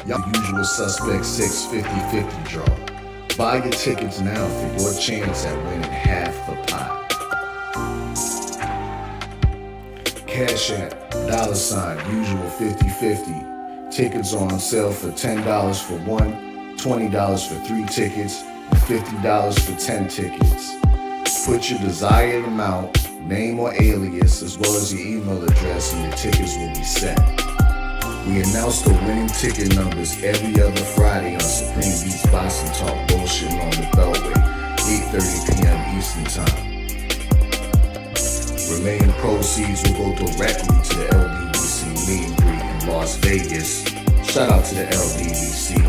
Y'all usual suspect 650-50 draw. Buy your tickets now for your chance at winning half the pot. Cash App, $, usual 50-50. Tickets on sale for $10 for one, $20 for 3 tickets, and $50 for 10 tickets. Put your desired amount, name or alias, as well as your email address, and your tickets will be set. We announce the winning ticket numbers every other Friday on Supreme Beats Boxing Talk Bullshitting on the Beltway, 8:30 p.m. Eastern Time. Remaining proceeds will go directly to the LDBC meet and greet in Las Vegas. Shout out to the LDBC,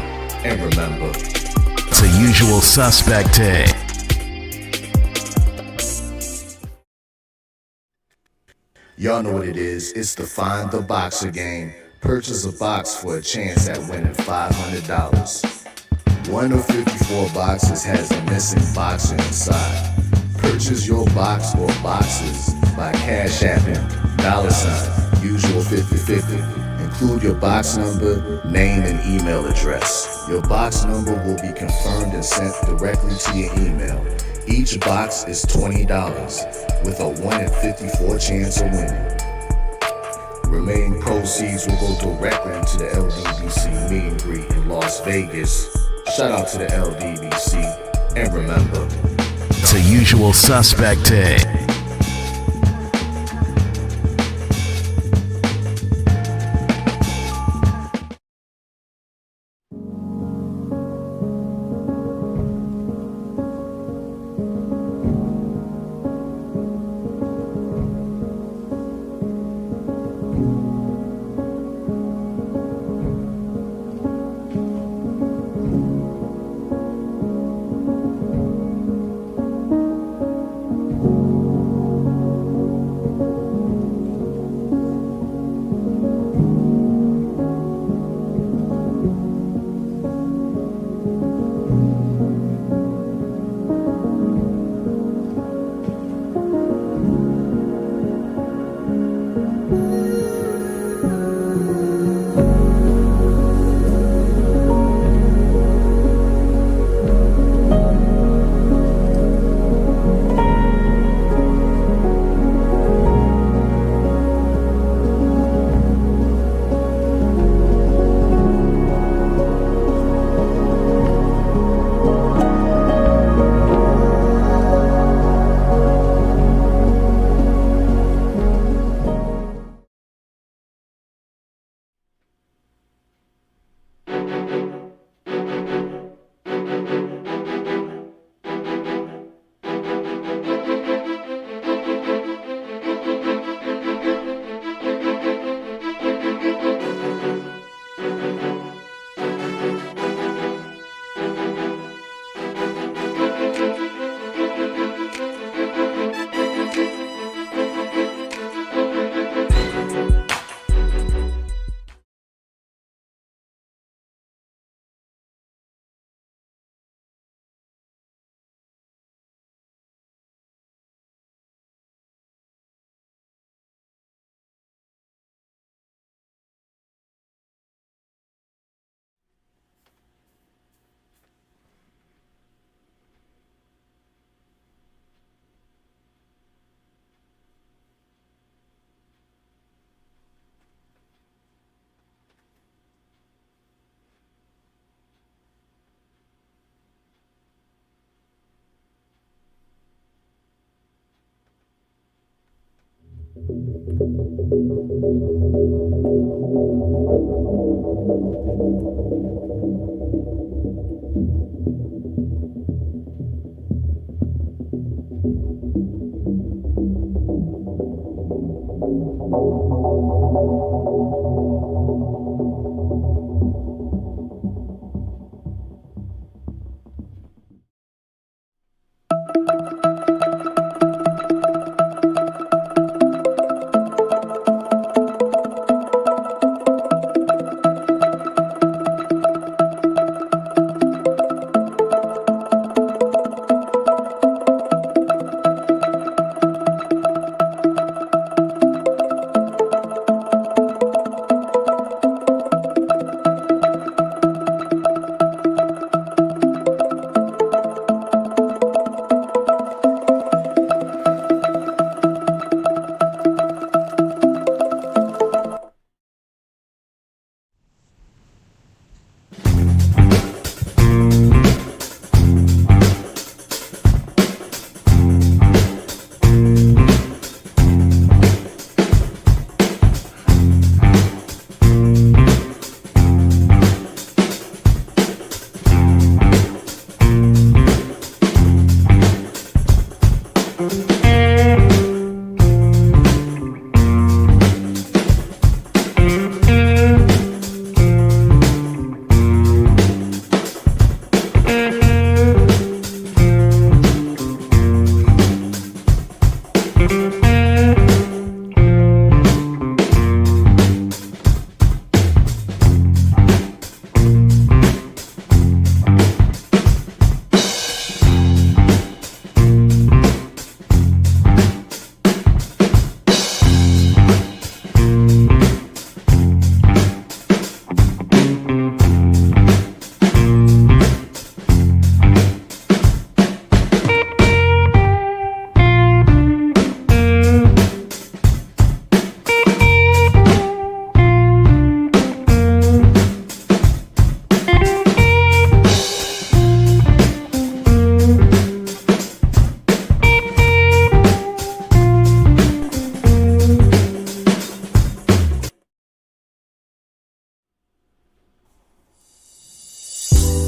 and remember, it's a usual suspect day. Y'all know what it is. It's the Find the Boxer game. Purchase a box for a chance at winning $500. One of 54 boxes has a missing boxer inside. Purchase your box or boxes by Cash Apping, $, usual 50-50. Include your box number, name, and email address. Your box number will be confirmed and sent directly to your email. Each box is $20, with a 1 in 54 chance of winning. Remaining proceeds will go directly into the LDBC meet and greet in Las Vegas. Shout out to the LDBC, and remember, it's a usual suspect day.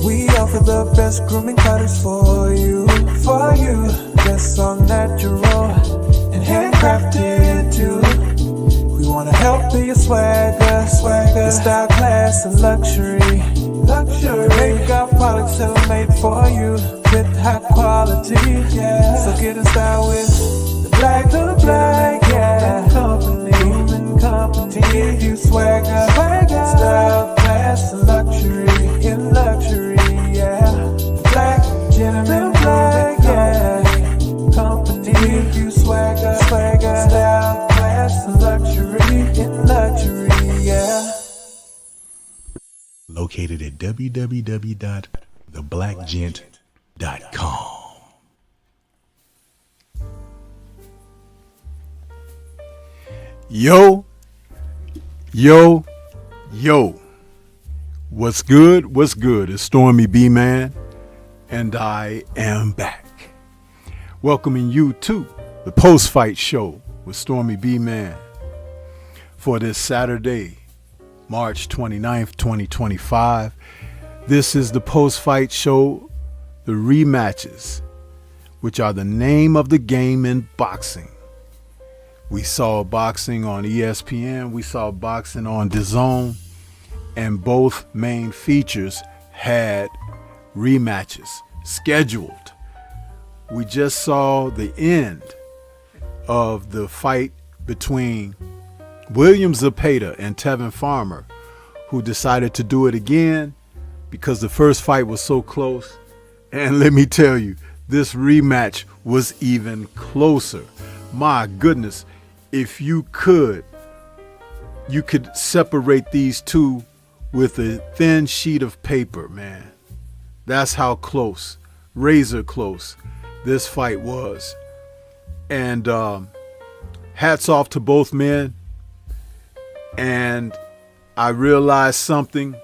We offer the best grooming products for you, for you. Best on natural and handcrafted too. We wanna help be your swagger, your style, class, and luxury. Make our products tailor-made for you with high quality. Yeah. So get in style with the black, yeah. Company, to give you swagger, style, class, and luxury. In luxury, yeah. Black, gentleman, black, yeah. Company, give you swagger, style, class, and luxury. In luxury, yeah. Located at www.theblackgent.com. Yo. What's good? What's good? It's Stormy B Man, and I am back. Welcoming you to the post-fight show with Stormy B Man for this Saturday, March 29th, 2025. This is the post-fight show, the rematches, which are the name of the game in boxing. We saw boxing on ESPN, we saw boxing on Dazn, and both main features had rematches scheduled. We just saw the end of the fight between William Zepeda and Tevin Farmer, who decided to do it again because the first fight was so close. And let me tell you, this rematch was even closer. My goodness, if you could separate these two with a thin sheet of paper, man. That's how close, razor close, this fight was. And hats off to both men. And I realized something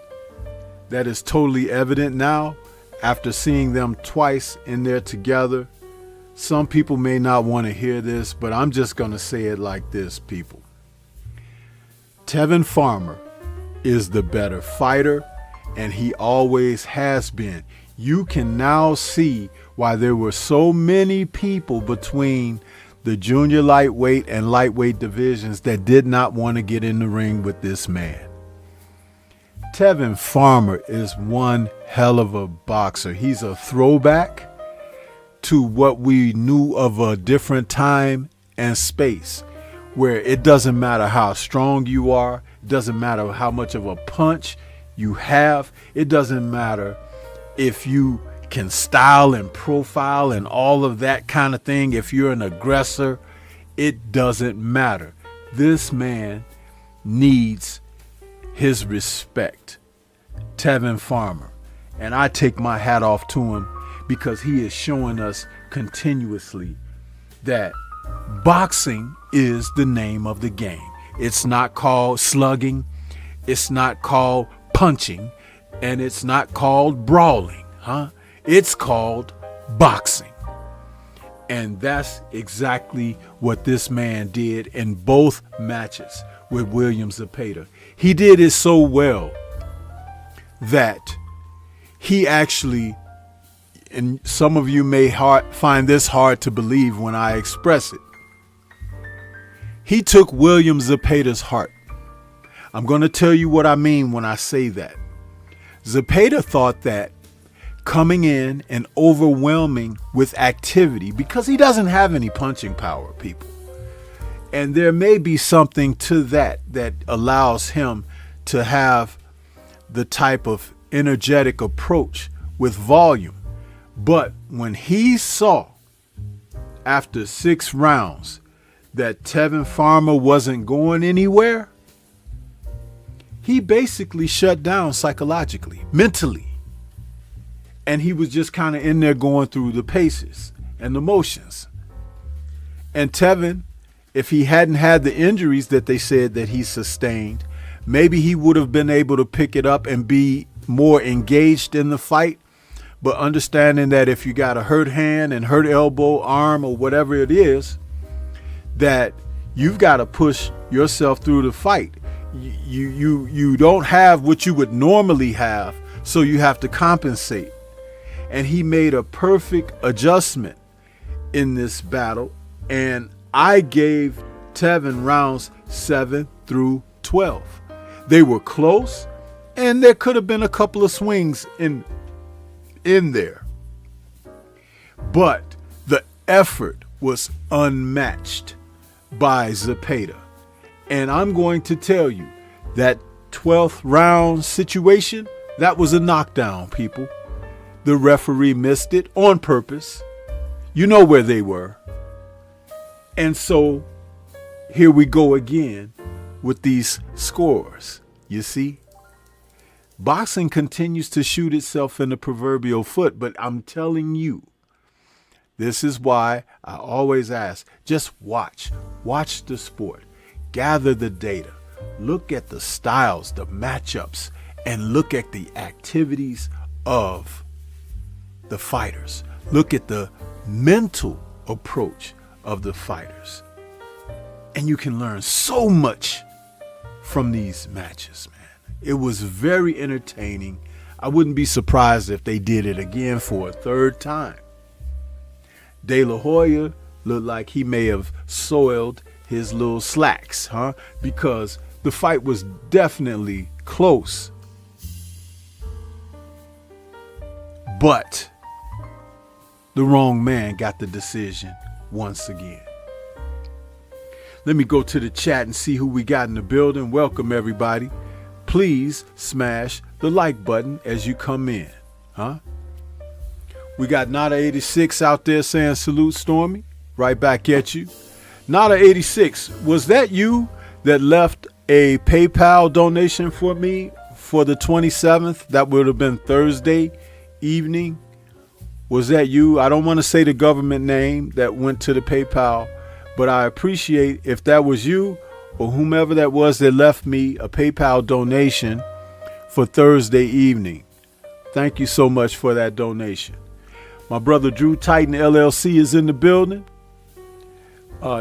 that is totally evident now after seeing them twice in there together. Some people may not want to hear this, but I'm just going to say it like this, people. Tevin Farmer is the better fighter, and he always has been. You can now see why there were so many people between the junior lightweight and lightweight divisions that did not want to get in the ring with this man. Tevin Farmer is one hell of a boxer. He's a throwback to what we knew of a different time and space, where it doesn't matter how strong you are, it doesn't matter how much of a punch you have, it doesn't matter if you can style and profile and all of that kind of thing, if you're an aggressor, it doesn't matter. This man needs his respect, Tevin Farmer, and I take my hat off to him because he is showing us continuously that boxing is the name of the game. It's not called slugging, it's not called punching, and it's not called brawling, It's called boxing. And that's exactly what this man did in both matches with William Zepeda. He did it so well that he actually, and some of you may find this hard to believe when I express it, he took William Zepeda's heart. I'm going to tell you what I mean when I say that. Zepeda thought that coming in and overwhelming with activity because he doesn't have any punching power, people. And there may be something to that allows him to have the type of energetic approach with volume. But when he saw after 6 rounds that Tevin Farmer wasn't going anywhere, he basically shut down psychologically, mentally. And he was just kind of in there going through the paces and the motions. And Tevin, if he hadn't had the injuries that they said that he sustained, maybe he would have been able to pick it up and be more engaged in the fight. But understanding that if you got a hurt hand and hurt elbow, arm, or whatever it is, that you've got to push yourself through the fight. You don't have what you would normally have, so you have to compensate. And he made a perfect adjustment in this battle. And I gave Tevin rounds 7 through 12. They were close, and there could have been a couple of swings in there. But the effort was unmatched by Zepeda. And I'm going to tell you that 12th round situation, that was a knockdown, people. The referee missed it on purpose. You know where they were. And so here we go again with these scores. You see, boxing continues to shoot itself in the proverbial foot, but I'm telling you, this is why I always ask, just watch the sport, gather the data, look at the styles, the matchups, and look at the activities of the fighters. Look at the mental approach of the fighters. And you can learn so much from these matches, man. It was very entertaining. I wouldn't be surprised if they did it again for a 3rd time. De La Hoya looked like he may have soiled his little slacks, because the fight was definitely close. But the wrong man got the decision once again. Let me go to the chat and see who we got in the building. Welcome, everybody. Please smash the like button as you come in. We got Nada86 out there saying salute, Stormy. Right back at you. Nada86, was that you that left a PayPal donation for me for the 27th? That would have been Thursday evening. Was that you? I don't want to say the government name that went to the PayPal, but I appreciate if that was you or whomever that was that left me a PayPal donation for Thursday evening. Thank you so much for that donation. My brother Drew Titan LLC is in the building.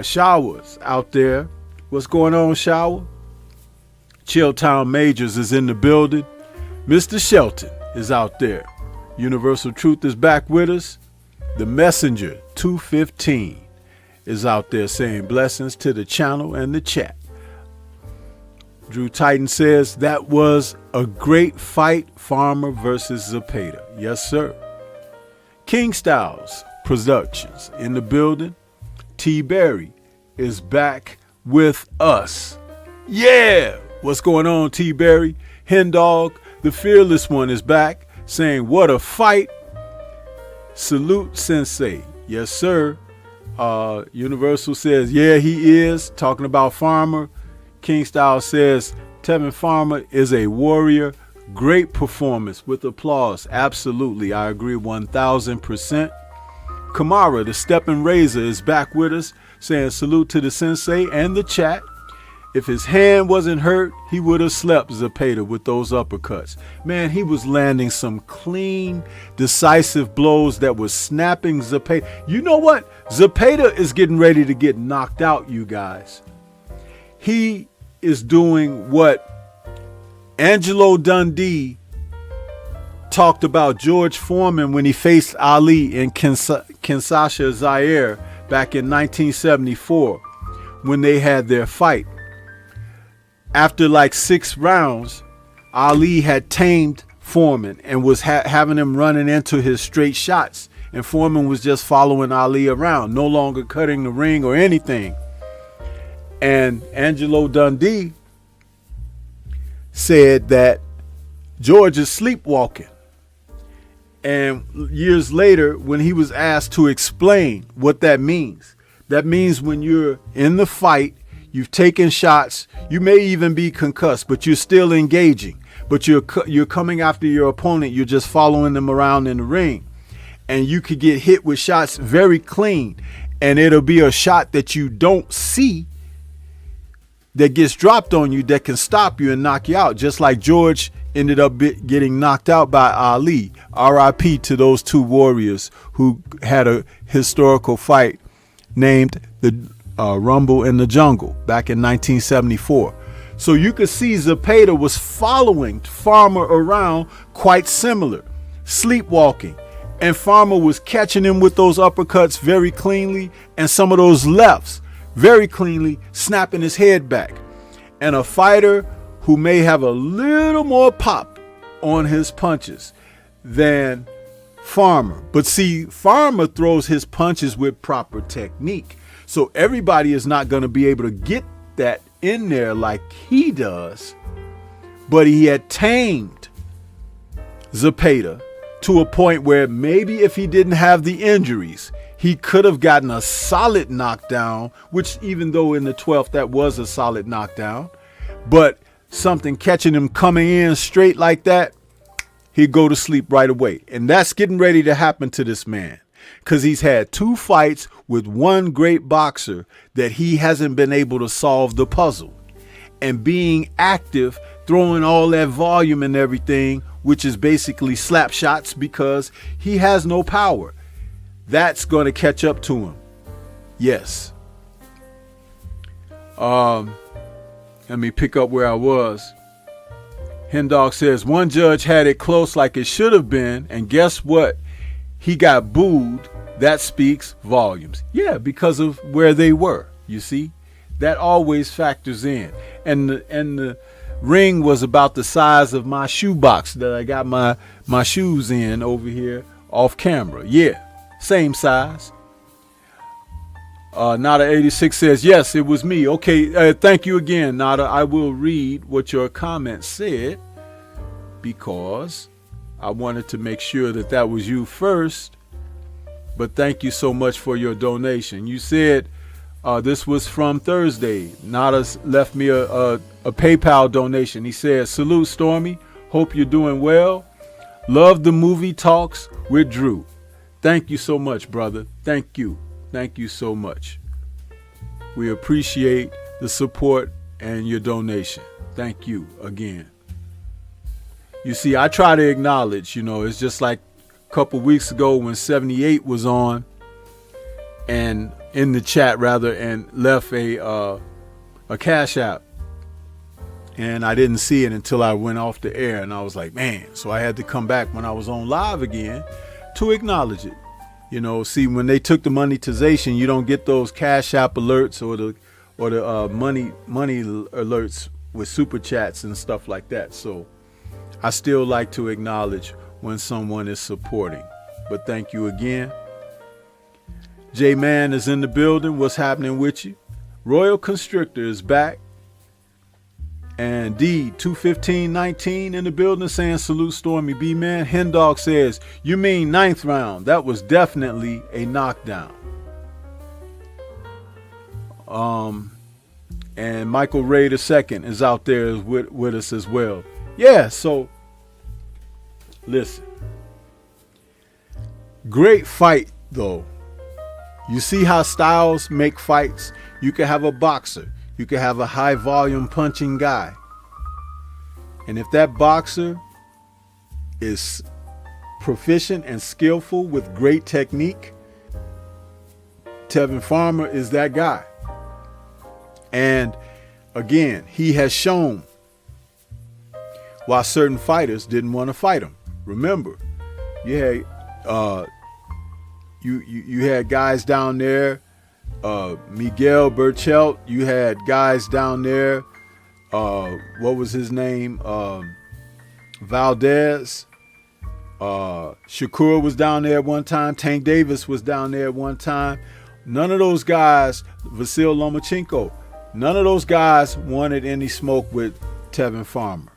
Showers out there. What's going on, Shower? Chilltown Majors is in the building. Mr. Shelton is out there. Universal Truth is back with us. The Messenger 215 is out there saying blessings to the channel and the chat. Drew Titan says that was a great fight, Farmer versus Zepeda. Yes, sir. King Styles Productions in the building. T. Berry is back with us. Yeah! What's going on, T. Berry? Hen Dog, the fearless one, is back saying, what a fight. Salute, Sensei. Yes, sir. Universal says, yeah, he is. Talking about Farmer. King Style says, Tevin Farmer is a warrior. Great performance with applause. Absolutely. I agree 1000%. Kamara, the Steppin' Razor, is back with us saying salute to the Sensei and the chat. If his hand wasn't hurt, he would have slept Zepeda with those uppercuts. Man, he was landing some clean, decisive blows that was snapping Zepeda. You know what? Zepeda is getting ready to get knocked out, you guys. He is doing what Angelo Dundee talked about George Foreman when he faced Ali in Kinshasa, Zaire back in 1974 when they had their fight. After like 6 rounds, Ali had tamed Foreman and was having him running into his straight shots. And Foreman was just following Ali around, no longer cutting the ring or anything. And Angelo Dundee said that George is sleepwalking. And years later, when he was asked to explain what that means when you're in the fight, you've taken shots, you may even be concussed, but you're still engaging. But you're coming after your opponent, you're just following them around in the ring. And you could get hit with shots very clean. And it'll be a shot that you don't see that gets dropped on you that can stop you and knock you out. Just like George ended up getting knocked out by Ali. R.I.P. to those two warriors who had a historical fight named the Rumble in the Jungle back in 1974. So you could see Zepeda was following Farmer around quite similar, sleepwalking. And Farmer was catching him with those uppercuts very cleanly and some of those lefts very cleanly, snapping his head back. And a fighter who may have a little more pop on his punches than Farmer. But see, Farmer throws his punches with proper technique. So everybody is not going to be able to get that in there like he does. But he had tamed Zepeda to a point where maybe if he didn't have the injuries, he could have gotten a solid knockdown, which even though in the 12th that was a solid knockdown, but something catching him coming in straight like that, he'd go to sleep right away. And that's getting ready to happen to this man because he's had 2 fights with one great boxer that he hasn't been able to solve the puzzle. And being active, throwing all that volume and everything, which is basically slap shots because he has no power. That's going to catch up to him. Yes. Let me pick up where I was. Hendog says, one judge had it close like it should have been, and guess what? He got booed. That speaks volumes. Yeah, because of where they were. You see? That always factors in. And the ring was about the size of my shoebox that I got my shoes in over here off camera. Yeah, same size. Nada 86 says, yes, it was me. Okay, thank you again, Nada. I will read what your comment said because I wanted to make sure that that was you first. But thank you so much for your donation. You said this was from Thursday. Nada left me a PayPal donation. He said, salute, Stormy. Hope you're doing well. Love the movie talks with Drew. Thank you so much, brother. Thank you. Thank you so much. We appreciate the support and your donation. Thank you again. You see, I try to acknowledge, it's just like a couple weeks ago when 78 was on and in the chat rather and left a Cash App. And I didn't see it until I went off the air and I was like, man, so I had to come back when I was on live again to acknowledge it. See, when they took the monetization, you don't get those Cash App alerts or the money alerts with super chats and stuff like that. So I still like to acknowledge when someone is supporting. But thank you again. J-Man is in the building. What's happening with you? Royal Constrictor is back. And D21519 in the building saying salute Stormy B man. Hendog says, you mean 9th round? That was definitely a knockdown. And Michael Ray II is out there with us as well. Yeah, so listen. Great fight though. You see how styles make fights? You can have a boxer. You can have a high volume punching guy. And if that boxer is proficient and skillful with great technique, Tevin Farmer is that guy. And again, he has shown why certain fighters didn't want to fight him. Remember, you had you had guys down there, Miguel Burchelt, you had guys down there, what was his name? Valdez. Shakur was down there at one time. Tank Davis was down there at one time. None of those guys, Vasil Lomachenko, none of those guys wanted any smoke with Tevin Farmer.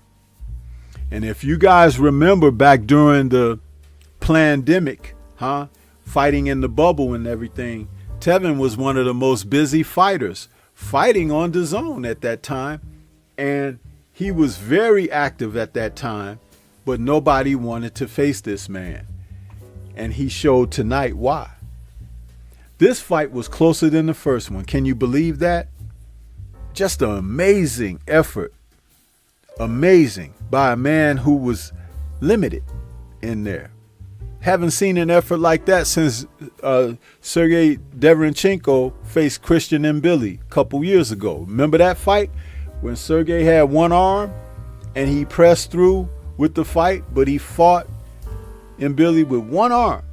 And if you guys remember back during the pandemic, fighting in the bubble and everything, Tevin was one of the most busy fighters fighting on Dazn at that time. And he was very active at that time, but nobody wanted to face this man. And he showed tonight why. This fight was closer than the first one. Can you believe that? Just an amazing effort. Amazing by a man who was limited in there. Haven't seen an effort like that since Sergey Deverenchenko faced Christian Mbili a couple years ago. Remember that fight when Sergey had one arm and he pressed through with the fight, but he fought Mbili with one arm.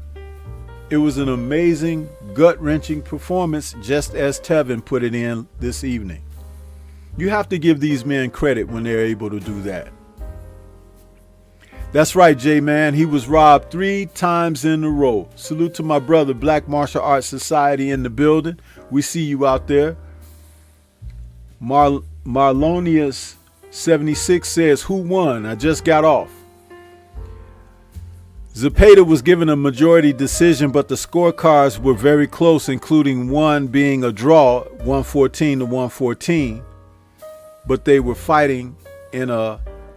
It was an amazing, gut-wrenching performance, just as Tevin put it in this evening. You have to give these men credit when they're able to do that. That's right, J-Man. He was robbed 3 times in a row. Salute to my brother, Black Martial Arts Society in the building. We see you out there. Marlonius 76 says, who won? I just got off. Zepeda was given a majority decision, but the scorecards were very close, including one being a draw, 114 to 114. But they were fighting in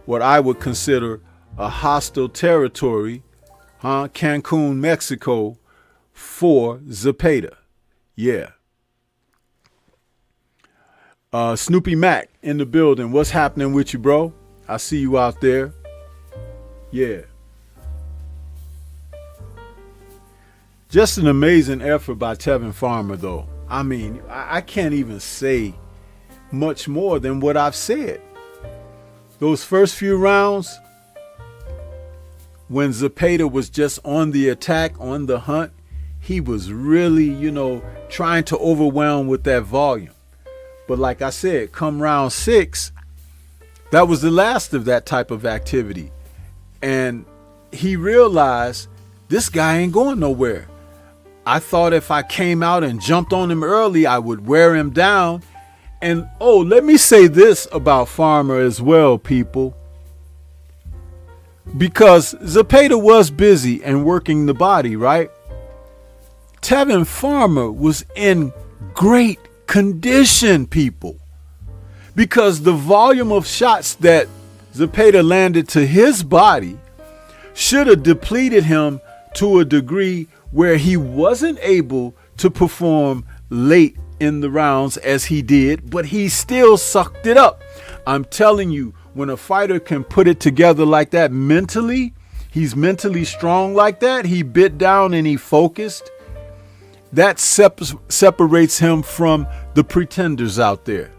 what I would consider a hostile territory, Cancun, Mexico, for Zepeda. Yeah. Snoopy Mac in the building. What's happening with you, bro? I see you out there. Yeah. Just an amazing effort by Tevin Farmer, though. I mean, I can't even say much more than what I've said. Those first few rounds, when Zepeda was just on the attack, on the hunt, he was really, trying to overwhelm with that volume. But like I said, come round 6, that was the last of that type of activity. And he realized this guy ain't going nowhere. I thought if I came out and jumped on him early, I would wear him down. And let me say this about Farmer as well, people. Because Zepeda was busy and working the body, right? Tevin Farmer was in great condition, people. Because the volume of shots that Zepeda landed to his body should have depleted him to a degree where he wasn't able to perform late in the rounds as he did, but he still sucked it up. I'm telling you, when a fighter can put it together like that mentally, he's mentally strong like that, he bit down and he focused, that separates him from the pretenders out there.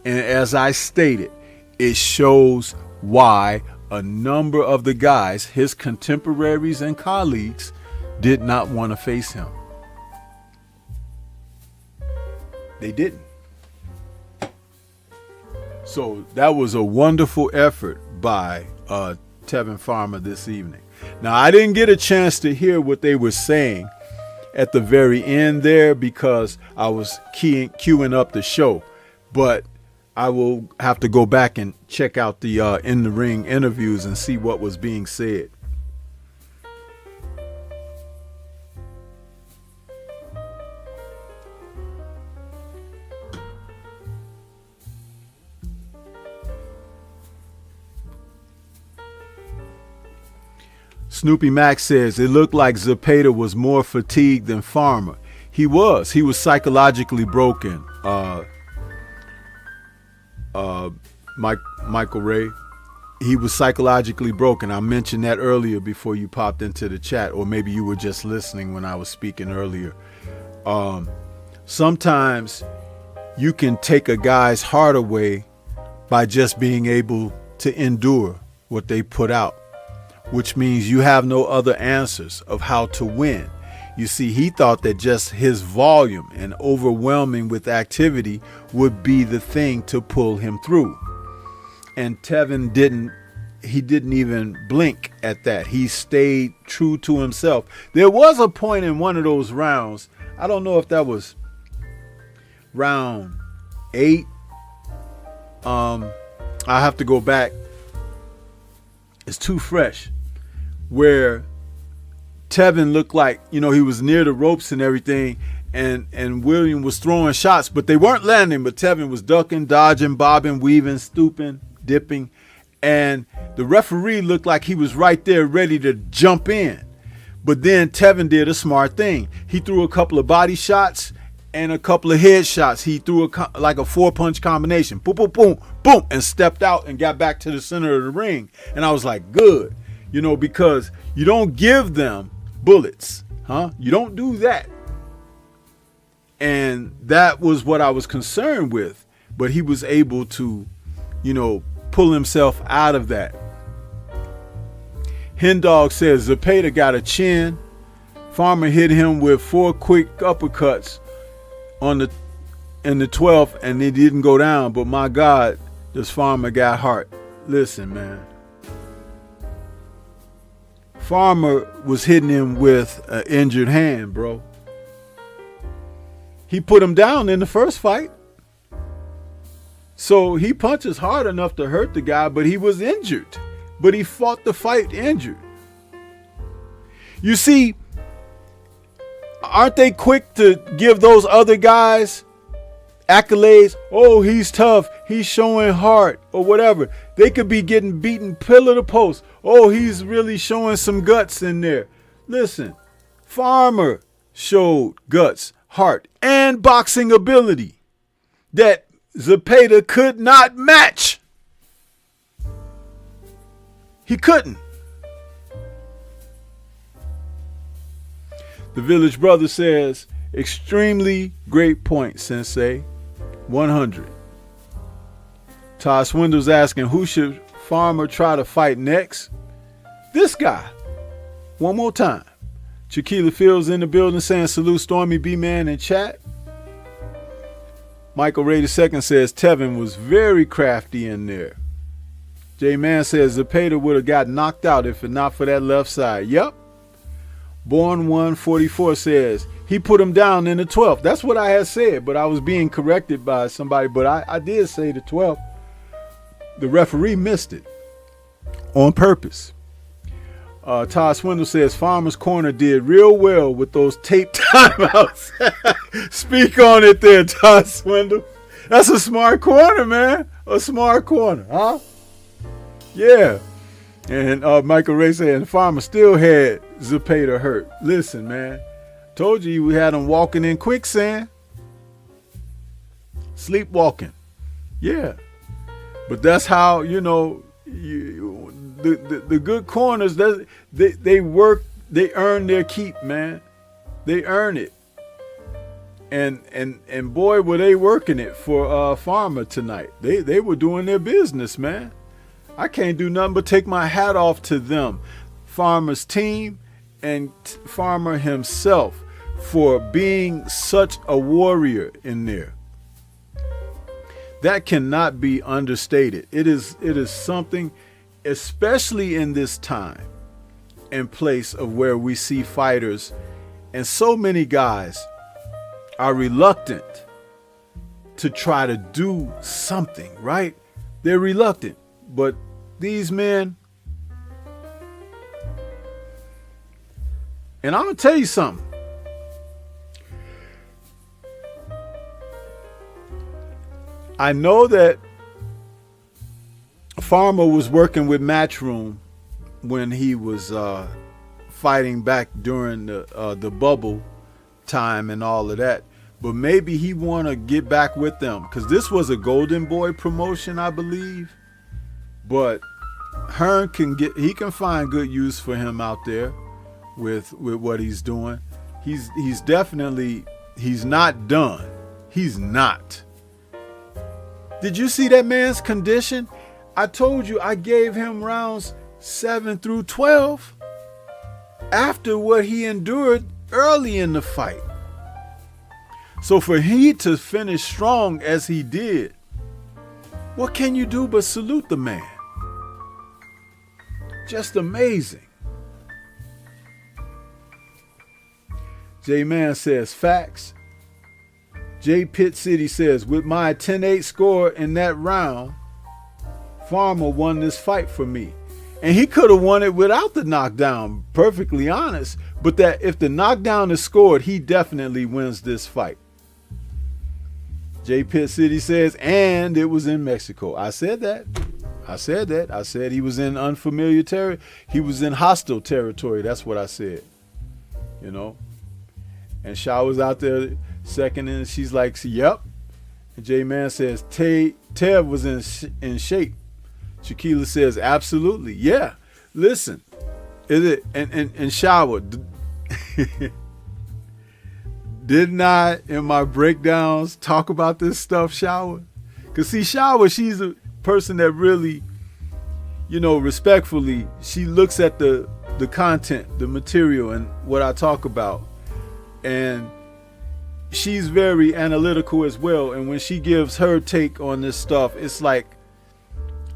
And as I stated, it shows why a number of the guys, his contemporaries and colleagues, did not want to face him. They didn't. So that was a wonderful effort by Tevin Farmer this evening. Now, I didn't get a chance to hear what they were saying at the very end there because I was queuing up the show. But I will have to go back and check out the In the Ring interviews and see what was being said. Snoopy Mac says, it looked like Zepeda was more fatigued than Farmer. He was psychologically broken. Michael Ray, he was psychologically broken. I mentioned that earlier before you popped into the chat, or maybe you were just listening when I was speaking earlier. Sometimes you can take a guy's heart away by just being able to endure what they put out, which means you have no other answers of how to win. You see, he thought that just his volume and overwhelming with activity would be the thing to pull him through. And Tevin didn't he didn't even blink at that. He stayed true to himself. There was a point in one of those rounds, I don't know if that was round 8. I have to go back. It's too fresh. Where Tevin looked like, he was near the ropes and everything, and William was throwing shots, but they weren't landing, but Tevin was ducking, dodging, bobbing, weaving, stooping, dipping, and the referee looked like he was right there ready to jump in. But then Tevin did a smart thing. He threw a couple of body shots and a couple of head shots. He threw like a 4-punch combination. Boom, boom, boom, boom, and stepped out and got back to the center of the ring. And I was like, good, because you don't give them bullets, huh? You don't do that. And that was what I was concerned with. But he was able to, pull himself out of that. Hendog says Zepeda got a chin. Farmer hit him with 4 quick uppercuts in the 12th, and it didn't go down. But my God, this Farmer got heart. Listen, man. Farmer was hitting him with an injured hand, bro. He put him down in the first fight. So he punches hard enough to hurt the guy, but he was injured. But he fought the fight injured. You see, aren't they quick to give those other guys accolades? Oh, he's tough. He's showing heart or whatever. They could be getting beaten pillar to post. Oh, he's really showing some guts in there. Listen, Farmer showed guts, heart, and boxing ability that Zepeda could not match. He couldn't. The Village Brother says, extremely great point, Sensei. 100. Todd Swindle's asking, who should Farmer try to fight next? This guy. One more time. Chiquila Fields in the building saying, salute Stormy B-Man in chat. Michael Ray II says, Tevin was very crafty in there. J-Man says, Zepeda would have got knocked out if it not for that left side. Yep. Born 144 says, he put him down in the 12th. That's what I had said, but I was being corrected by somebody. But I did say the 12th. The referee missed it on purpose. Todd Swindle says, Farmer's Corner did real well with those tape timeouts. Speak on it there, Todd Swindle. That's a smart corner, man. A smart corner, huh? Yeah. And Michael Ray saying, Farmer still had Zepeda hurt. Listen, man. Told you we had him walking in quicksand. Sleepwalking. Yeah. But that's how, the good corners, they work, they earn their keep, man. They earn it. And boy, were they working it for Farmer tonight. They were doing their business, man. I can't do nothing but take my hat off to them. Farmer's team and Farmer himself for being such a warrior in there. That cannot be understated. It is something, especially in this time and place of where we see fighters and so many guys are reluctant to try to do something, right? They're reluctant, but these men, and I'm going to tell you something. I know that Farmer was working with Matchroom when he was fighting back during the bubble time and all of that. But maybe he want to get back with them because this was a Golden Boy promotion, I believe. But Hearn he can find good use for him out there with what he's doing. He's definitely, he's not done. He's not. Did you see that man's condition? I told you I gave him rounds 7 through 12 after what he endured early in the fight. So for he to finish strong as he did, what can you do but salute the man? Just amazing. J-Man says, facts. J Pitt City says, with my 10-8 score in that round, Farmer won this fight for me. And he could have won it without the knockdown, perfectly honest. But that if the knockdown is scored, he definitely wins this fight. J Pitt City says, and it was in Mexico. I said that. I said he was in unfamiliar territory. He was in hostile territory. That's what I said. You know? And Shaw was out there second, and she's like, yep. And J-Man says, Tev was in shape. Shaquila says, absolutely. Yeah. Listen. And Shower. Didn't I, in my breakdowns, talk about this stuff, Shower? Because see, Shower, she's a person that really, you know, respectfully, she looks at the content, the material, and what I talk about. And she's very analytical as well. And when she gives her take on this stuff, it's like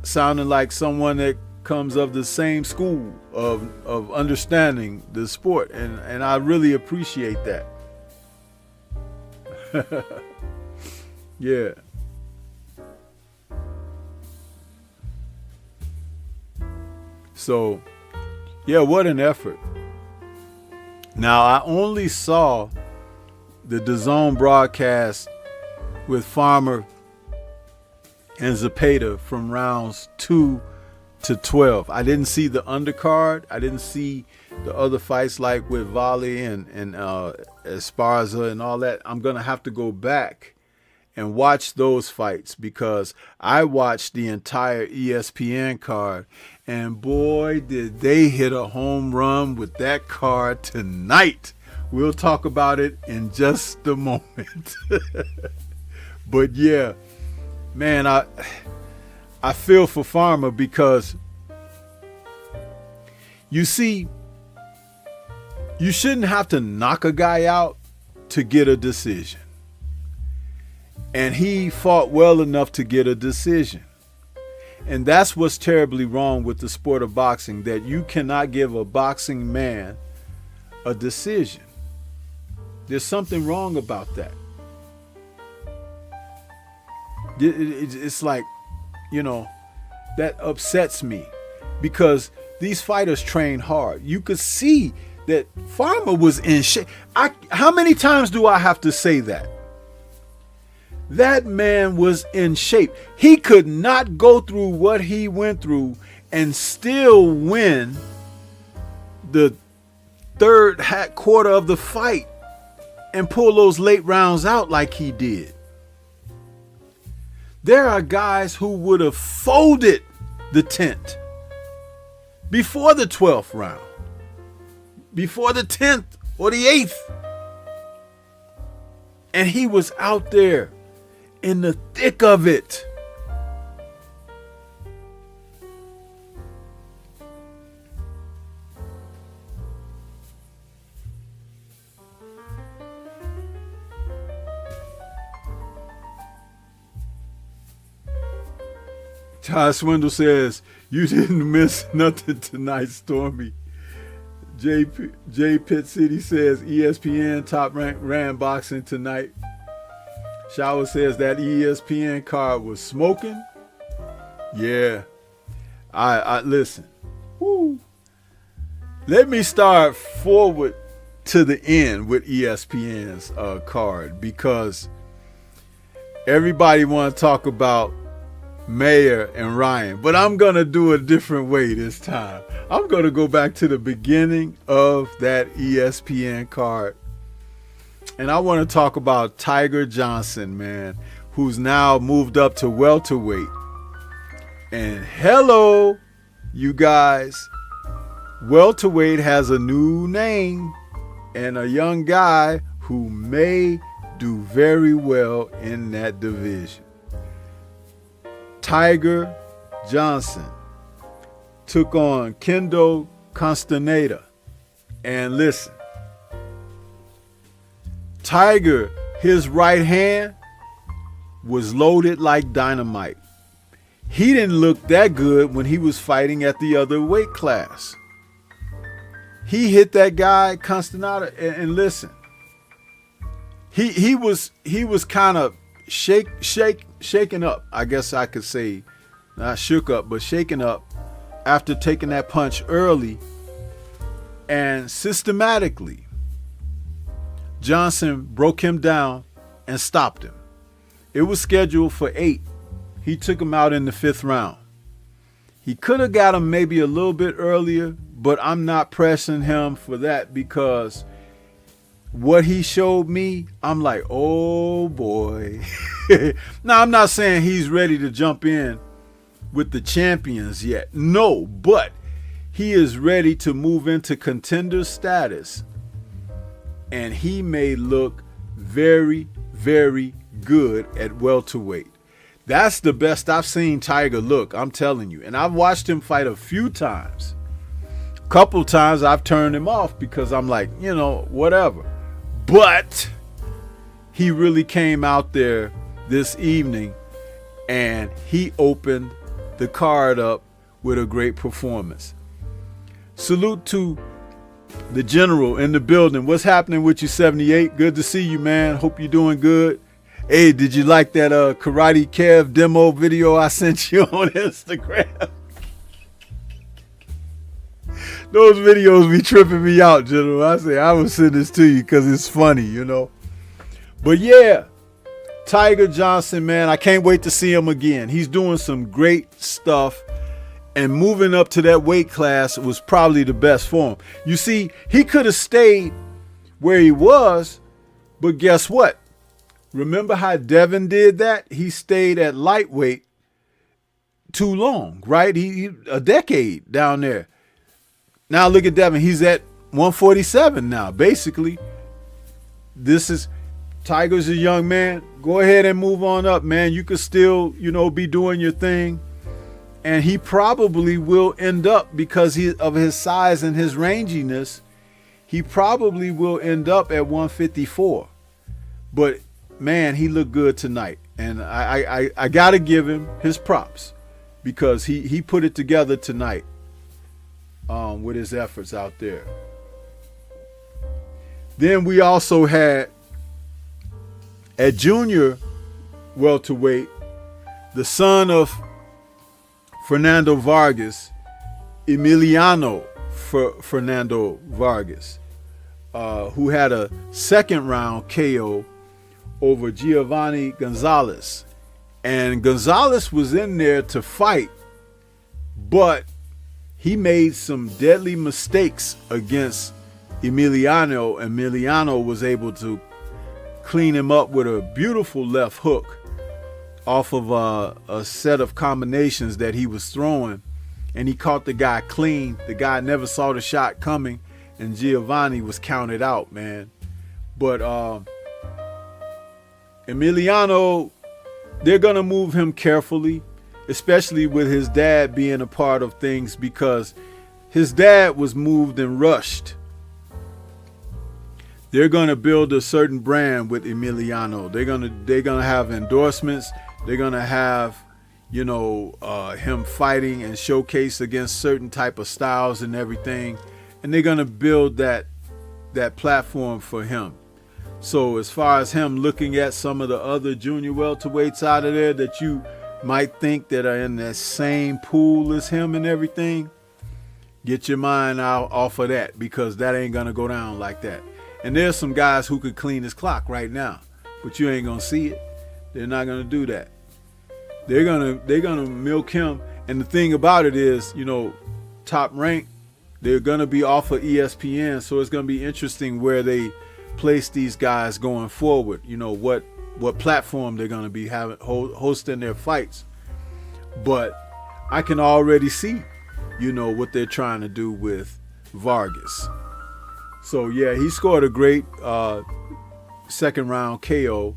sounding like someone that comes of the same school of understanding the sport. And I really appreciate that. Yeah. So, yeah, what an effort. Now, I only saw the DAZN broadcast with Farmer and Zepeda from rounds 2 to 12. I didn't see the undercard. I didn't see the other fights like with Volley and Esparza and all that. I'm going to have to go back and watch those fights because I watched the entire ESPN card, and boy, did they hit a home run with that card tonight. We'll talk about it in just a moment. But yeah, man, I feel for Farmer because you see, you shouldn't have to knock a guy out to get a decision. And he fought well enough to get a decision. And that's what's terribly wrong with the sport of boxing, that you cannot give a boxing man a decision. There's something wrong about that. It's like, you know, that upsets me because these fighters train hard. You could see that Farmer was in shape. How many times do I have to say that? That man was in shape. He could not go through what he went through and still win the third quarter of the fight and pull those late rounds out like he did. There are guys who would have folded the tent before the 12th round, before the 10th or the 8th. And he was out there in the thick of it. Ty Swindle says, you didn't miss nothing tonight, Stormy. J Pitt City says, ESPN top rank ran boxing tonight. Shower says that ESPN card was smoking. Yeah. I listen. Woo. Let me start forward to the end with ESPN's card because everybody want to talk about Mayer and Ryan, but I'm going to do a different way this time. I'm going to go back to the beginning of that ESPN card. And I want to talk about Tiger Johnson, man, who's now moved up to welterweight. And hello, you guys. Welterweight has a new name and a young guy who may do very well in that division. Tiger Johnson took on Kendo Castaneda. And listen, Tiger, his right hand was loaded like dynamite. he didn't look that good when he was fighting at the other weight class. He hit that guy Constantino, and listen, he was kind of shaken up. I guess I could say, not shook up, but shaken up after taking that punch early, and systematically Johnson broke him down and stopped him. It was scheduled for 8. He took him out in the 5th round. He could have got him maybe a little bit earlier, but I'm not pressing him for that, because what he showed me, I'm like, oh boy. Now, I'm not saying he's ready to jump in with the champions yet. No, but he is ready to move into contender status. And he may look very, very good at welterweight. That's the best I've seen Tiger look, I'm telling you. And I've watched him fight a few times. A couple times I've turned him off because I'm like, whatever. But he really came out there this evening and he opened the card up with a great performance. Salute to the general in the building. What's happening with you, 78? Good to see you, man. Hope you're doing good. Hey, did you like that Karate Kev demo video I sent you on Instagram? Those videos be tripping me out, general. I say I will send this to you because it's funny, But yeah, Tiger Johnson, man, I can't wait to see him again. He's doing some great stuff. And moving up to that weight class was probably the best for him. You see, he could have stayed where he was, but guess what? Remember how Devin did that? He stayed at lightweight too long, right? He a decade down there. Now look at Devin. He's at 147 now. Basically, Tiger's a young man. Go ahead and move on up, man. You could still, be doing your thing. And he probably will end up, because of his size and his ranginess, he probably will end up at 154. But man, he looked good tonight. And I got to give him his props, because he put it together tonight with his efforts out there. Then we also had at junior welterweight, the son of Fernando Vargas, Emiliano Fernando Vargas, who had a 2nd round KO over Giovanni Gonzalez. And Gonzalez was in there to fight, but he made some deadly mistakes against Emiliano. Emiliano was able to clean him up with a beautiful left hook off of a set of combinations that he was throwing, and he caught the guy clean. The guy never saw the shot coming, and Giovanni was counted out, man. But Emiliano, they're going to move him carefully, especially with his dad being a part of things, because his dad was moved and rushed. They're going to build a certain brand with Emiliano. They're going to have endorsements. They're going to have, him fighting and showcase against certain type of styles and everything. And they're going to build that platform for him. So as far as him looking at some of the other junior welterweights out of there that you might think that are in that same pool as him and everything, get your mind out off of that, because that ain't going to go down like that. And there's some guys who could clean his clock right now, but you ain't going to see it. They're not going to do that. They're gonna milk him. And the thing about it is, Top Rank, they're going to be off of ESPN, so it's going to be interesting where they place these guys going forward. What platform they're going to be hosting their fights. But I can already see, what they're trying to do with Vargas. So yeah, he scored a great 2nd round KO,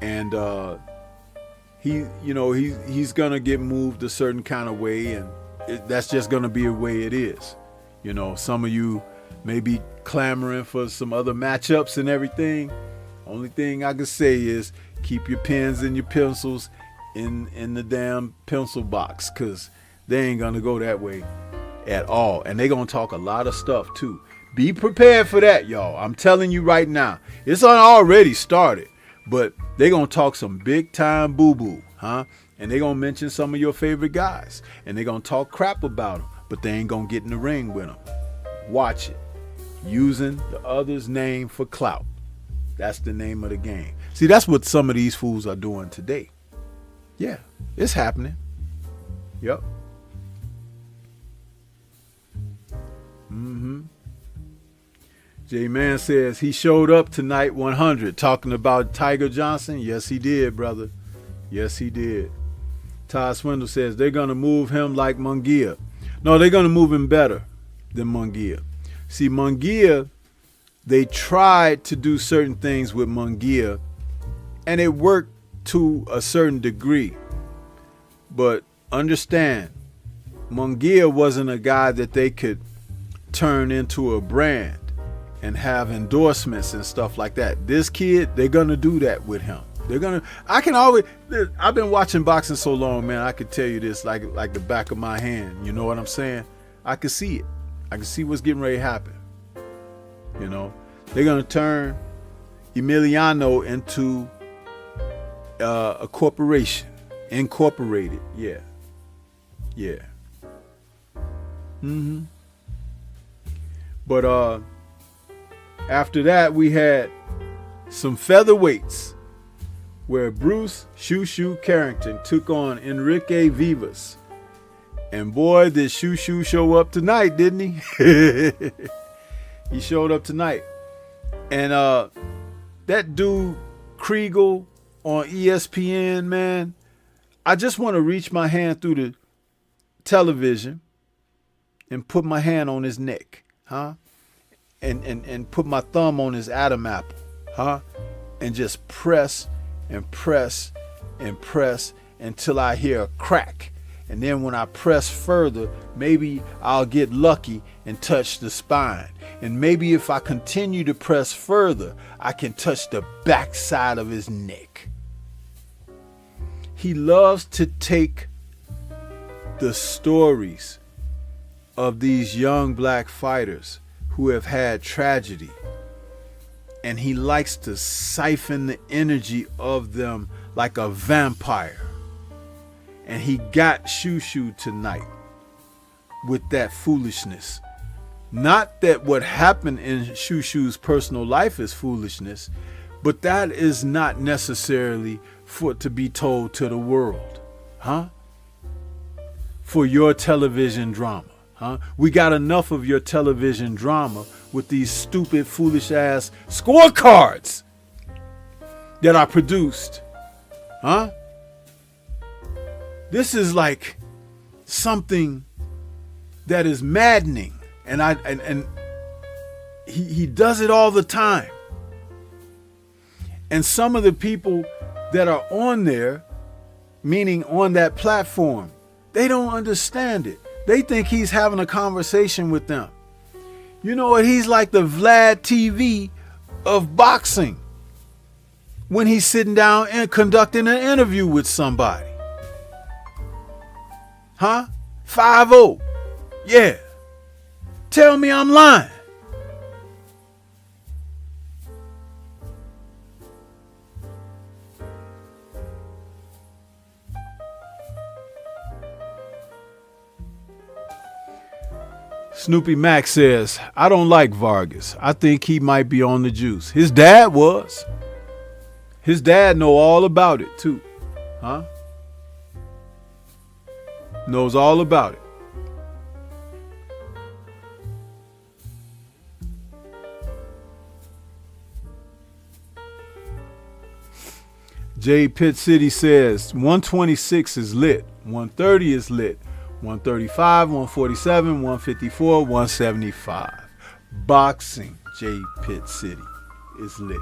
and he's gonna get moved a certain kind of way, and that's just gonna be the way it is. Some of you may be clamoring for some other matchups and everything. Only thing I can say is keep your pens and your pencils in the damn pencil box, because they ain't gonna go that way at all. And they gonna talk a lot of stuff too. Be prepared for that, y'all. I'm telling you right now. It's already started, but they gonna talk some big time boo-boo, huh? And they gonna mention some of your favorite guys, and they gonna talk crap about them, but they ain't gonna get in the ring with them. Watch it. Using the other's name for clout. That's the name of the game. See, that's what some of these fools are doing today. Yeah, it's happening. Yep. J-Man says he showed up tonight 100 talking about Tiger Johnson. Yes, he did, brother. Yes, he did. Todd Swindle says they're going to move him like Munguia. No, they're going to move him better than Munguia. See, Munguia, they tried to do certain things with Munguia, and it worked to a certain degree. But understand, Munguia wasn't a guy that they could turn into a brand and have endorsements and stuff like that. This kid, they're going to do that with him. I've been watching boxing so long, man, I could tell you this like the back of my hand. You know what I'm saying? I could see it. I can see what's getting ready to happen. You know, they're going to turn Emiliano into a corporation. Incorporated. Yeah. Yeah. But after that, we had some featherweights where Bruce Shoo Carrington took on Enrique Vivas. And boy, did Shoo show up tonight, didn't he? He showed up tonight. And that dude, Kriegel on ESPN, man, I just want to reach my hand through the television and put my hand on his neck, huh? And put my thumb on his Adam apple, huh? And just press and press and press until I hear a crack. And then when I press further, maybe I'll get lucky and touch the spine. And maybe if I continue to press further, I can touch the backside of his neck. He loves to take the stories of these young black fighters who have had tragedy, and he likes to siphon the energy of them like a vampire. And he got Shoo tonight with that foolishness. Not that what happened in Shoo's personal life is foolishness, but that is not necessarily for it to be told to the world, huh? For your television drama, huh? We got enough of your television drama with these stupid, foolish ass scorecards that are produced, huh? This is like something that is maddening, and he does it all the time. And some of the people that are on there, meaning on that platform, they don't understand it. They think he's having a conversation with them. You know what? He's like the Vlad TV of boxing when he's sitting down and conducting an interview with somebody. Huh? 5-0. Yeah. Tell me I'm lying. Snoopy Mac says, I don't like Vargas. I think he might be on the juice. His dad was. His dad know all about it too. Huh? Knows all about it. J Pitt City says 126 is lit, 130 is lit, 135, 147, 154, 175. Boxing, J Pitt City, is lit.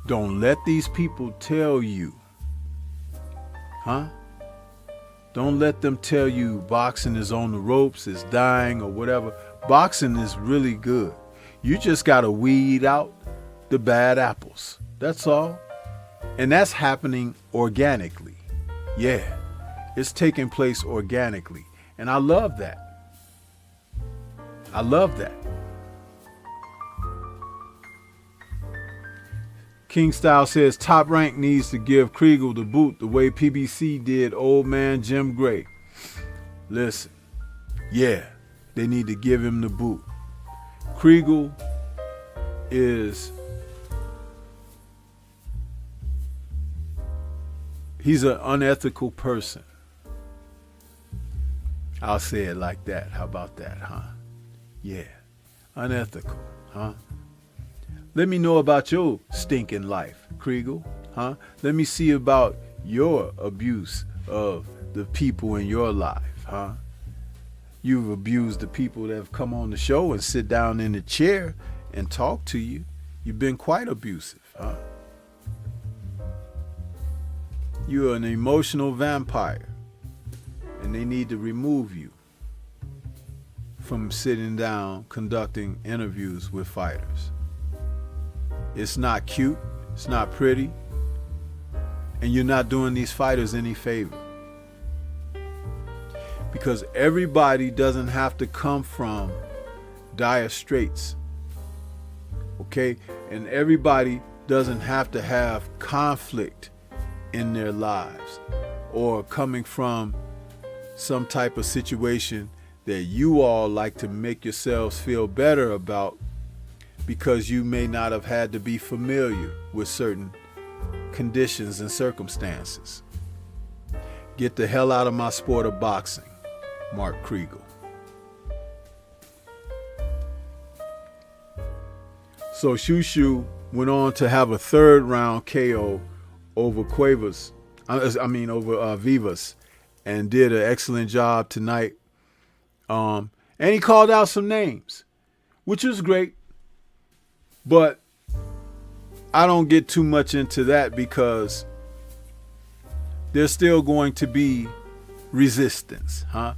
Don't let these people tell you, huh? Don't let them tell you boxing is on the ropes, is dying, or whatever. Boxing is really good. You just got to weed out the bad apples. That's all. And that's happening organically. Yeah, it's taking place organically. And I love that. I love that. King Style says Top Rank needs to give Kriegel the boot the way PBC did old man Jim Gray. Listen, yeah, they need to give him the boot. Kriegel he's an unethical person. I'll say it like that. How about that, huh? Yeah, unethical, huh? Let me know about your stinking life, Kriegel, huh? Let me see about your abuse of the people in your life, huh? You've abused the people that have come on the show and sit down in the chair and talk to you. You've been quite abusive, huh? You're an emotional vampire, and they need to remove you from sitting down conducting interviews with fighters. It's not cute, it's not pretty, and you're not doing these fighters any favor. Because everybody doesn't have to come from dire straits, okay? And everybody doesn't have to have conflict in their lives or coming from some type of situation that you all like to make yourselves feel better about because you may not have had to be familiar with certain conditions and circumstances. Get the hell out of my sport of boxing, Mark Kriegel. So Shushu went on to have a third round KO over Vivas, and did an excellent job tonight. And he called out some names, which was great. But I don't get too much into that because there's still going to be resistance, huh?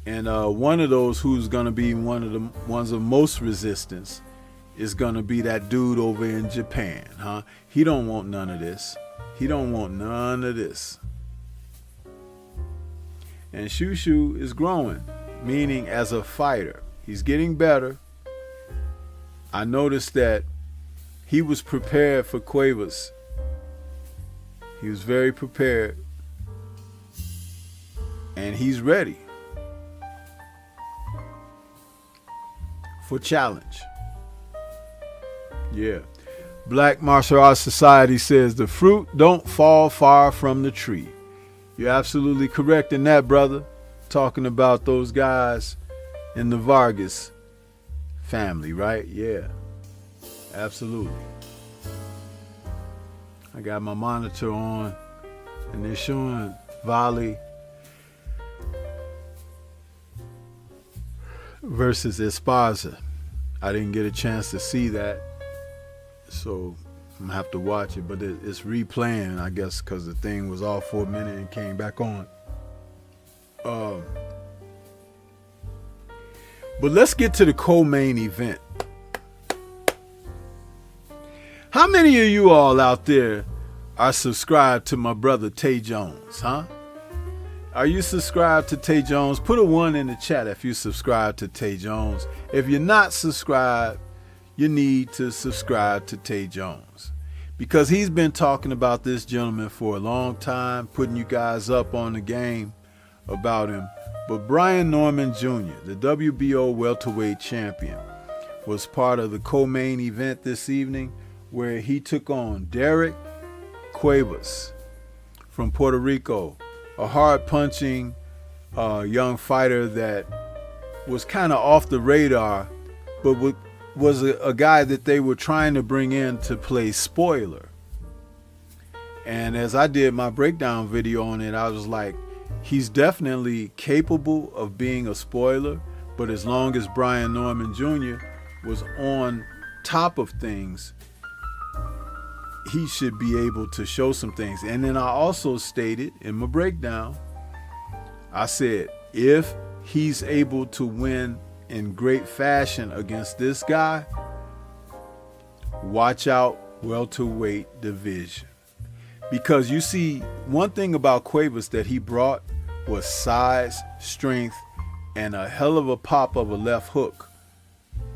And one of those who's going to be one of the ones of most resistance is going to be that dude over in Japan, huh? He don't want none of this. He don't want none of this. And Shushu is growing, meaning as a fighter. He's getting better. I noticed that he was prepared for Cuevas. He was very prepared. And he's ready for challenge. Yeah. Black Martial Arts Society says the fruit don't fall far from the tree. You're absolutely correct in that, brother. Talking about those guys in the Vargas family, right? Yeah, absolutely. I got my monitor on and they're showing Volley versus Esparza. I didn't get a chance to see that, so I'm gonna have to watch it, but it's replaying, I guess, because the thing was off for a minute and came back on. But let's get to the co-main event. How many of you all out there are subscribed to my brother Tay Jones, huh? Are you subscribed to Tay Jones? Put a 1 in the chat if you subscribe to Tay Jones. If you're not subscribed, you need to subscribe to Tay Jones, because he's been talking about this gentleman for a long time, putting you guys up on the game about him. But Brian Norman Jr., the WBO welterweight champion, was part of the co-main event this evening where he took on Derek Cuevas from Puerto Rico, a hard-punching young fighter that was kind of off the radar, but was a guy that they were trying to bring in to play spoiler. And as I did my breakdown video on it, I was like, he's definitely capable of being a spoiler, but as long as Brian Norman Jr. was on top of things, he should be able to show some things. And then I also stated in my breakdown, I said, if he's able to win in great fashion against this guy, watch out welterweight division. Because you see, one thing about Cuevas that he brought was size, strength, and a hell of a pop of a left hook.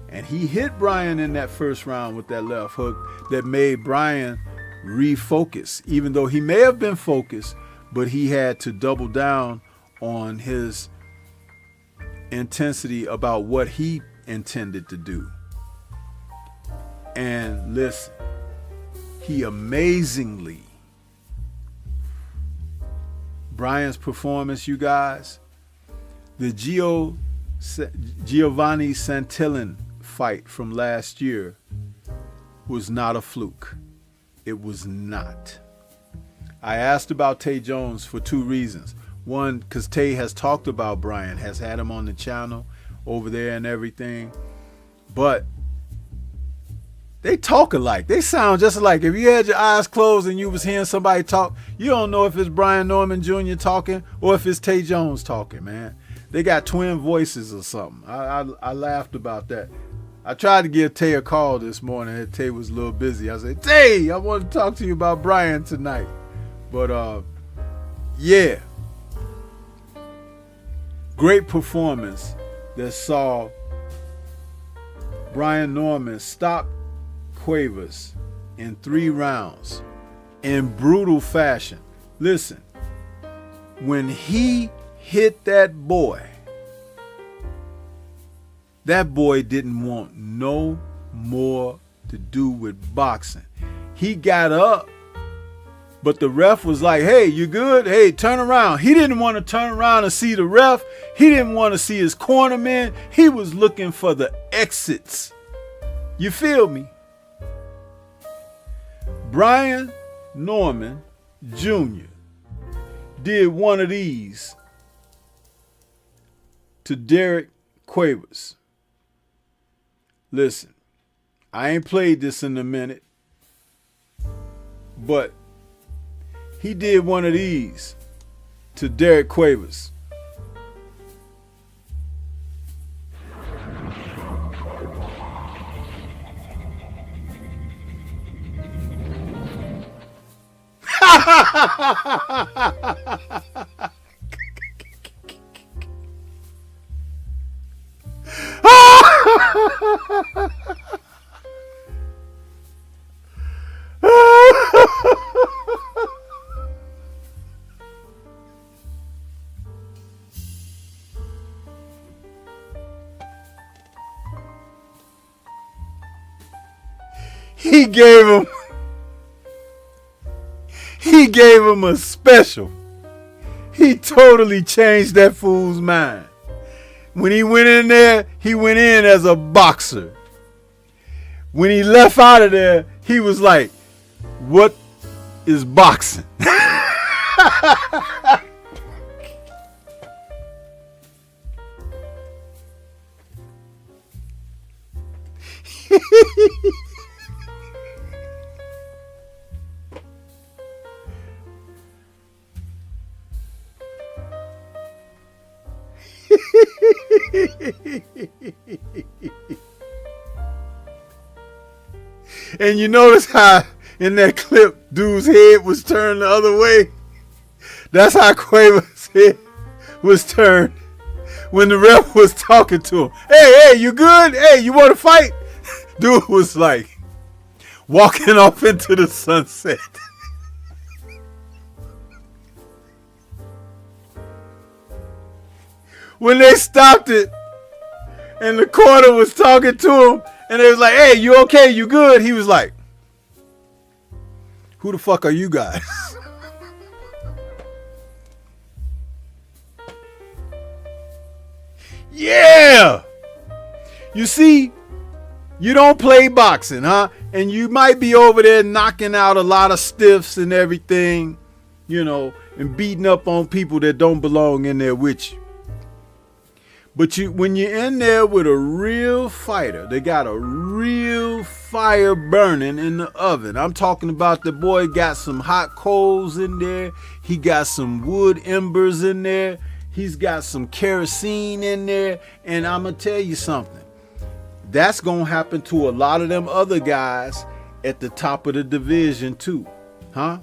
And he hit Brian in that first round with that left hook that made Brian refocus. Even though he may have been focused, but he had to double down on his intensity about what he intended to do. And listen, he amazingly, Brian's performance, you guys, the Giovanni Santillan fight from last year was not a fluke. It was not. I asked about Tay Jones for two reasons. One, because Tay has talked about Brian, has had him on the channel over there and everything. But they talk alike. They sound just alike. If you had your eyes closed and you was hearing somebody talk, you don't know if it's Brian Norman Jr. talking or if it's Tay Jones talking, man. They got twin voices or something. I laughed about that. I tried to give Tay a call this morning, and Tay was a little busy. I said, Tay, I want to talk to you about Brian tonight. But, yeah. Great performance that saw Brian Norman stop Cuevas in 3 rounds in brutal fashion. Listen, when he hit that boy didn't want no more to do with boxing. He got up, but the ref was like, hey, you good? Hey, turn around. He didn't want to turn around and see the ref. He didn't want to see his cornerman. He was looking for the exits. You feel me? Brian Norman Jr. did one of these to Derek Cuevas. Listen, I ain't played this in a minute, but he did one of these to Derek Cuevas. He gave him a special. He totally changed that fool's mind. When he went in there, he went in as a boxer. When he left out of there, he was like, what is boxing? And you notice how in that clip, dude's head was turned the other way? That's how Cuevas' head was turned when the ref was talking to him. Hey, you good? Hey, you want to fight? Dude was like walking off into the sunset. When they stopped it and the corner was talking to him and they was like, hey, you okay? You good? He was like, who the fuck are you guys? Yeah. You see, you don't play boxing, huh? And you might be over there knocking out a lot of stiffs and everything, you know, and beating up on people that don't belong in there with you. But when you're in there with a real fighter, they got a real fire burning in the oven. I'm talking about the boy got some hot coals in there. He got some wood embers in there. He's got some kerosene in there. And I'm going to tell you something. That's going to happen to a lot of them other guys at the top of the division too. Huh?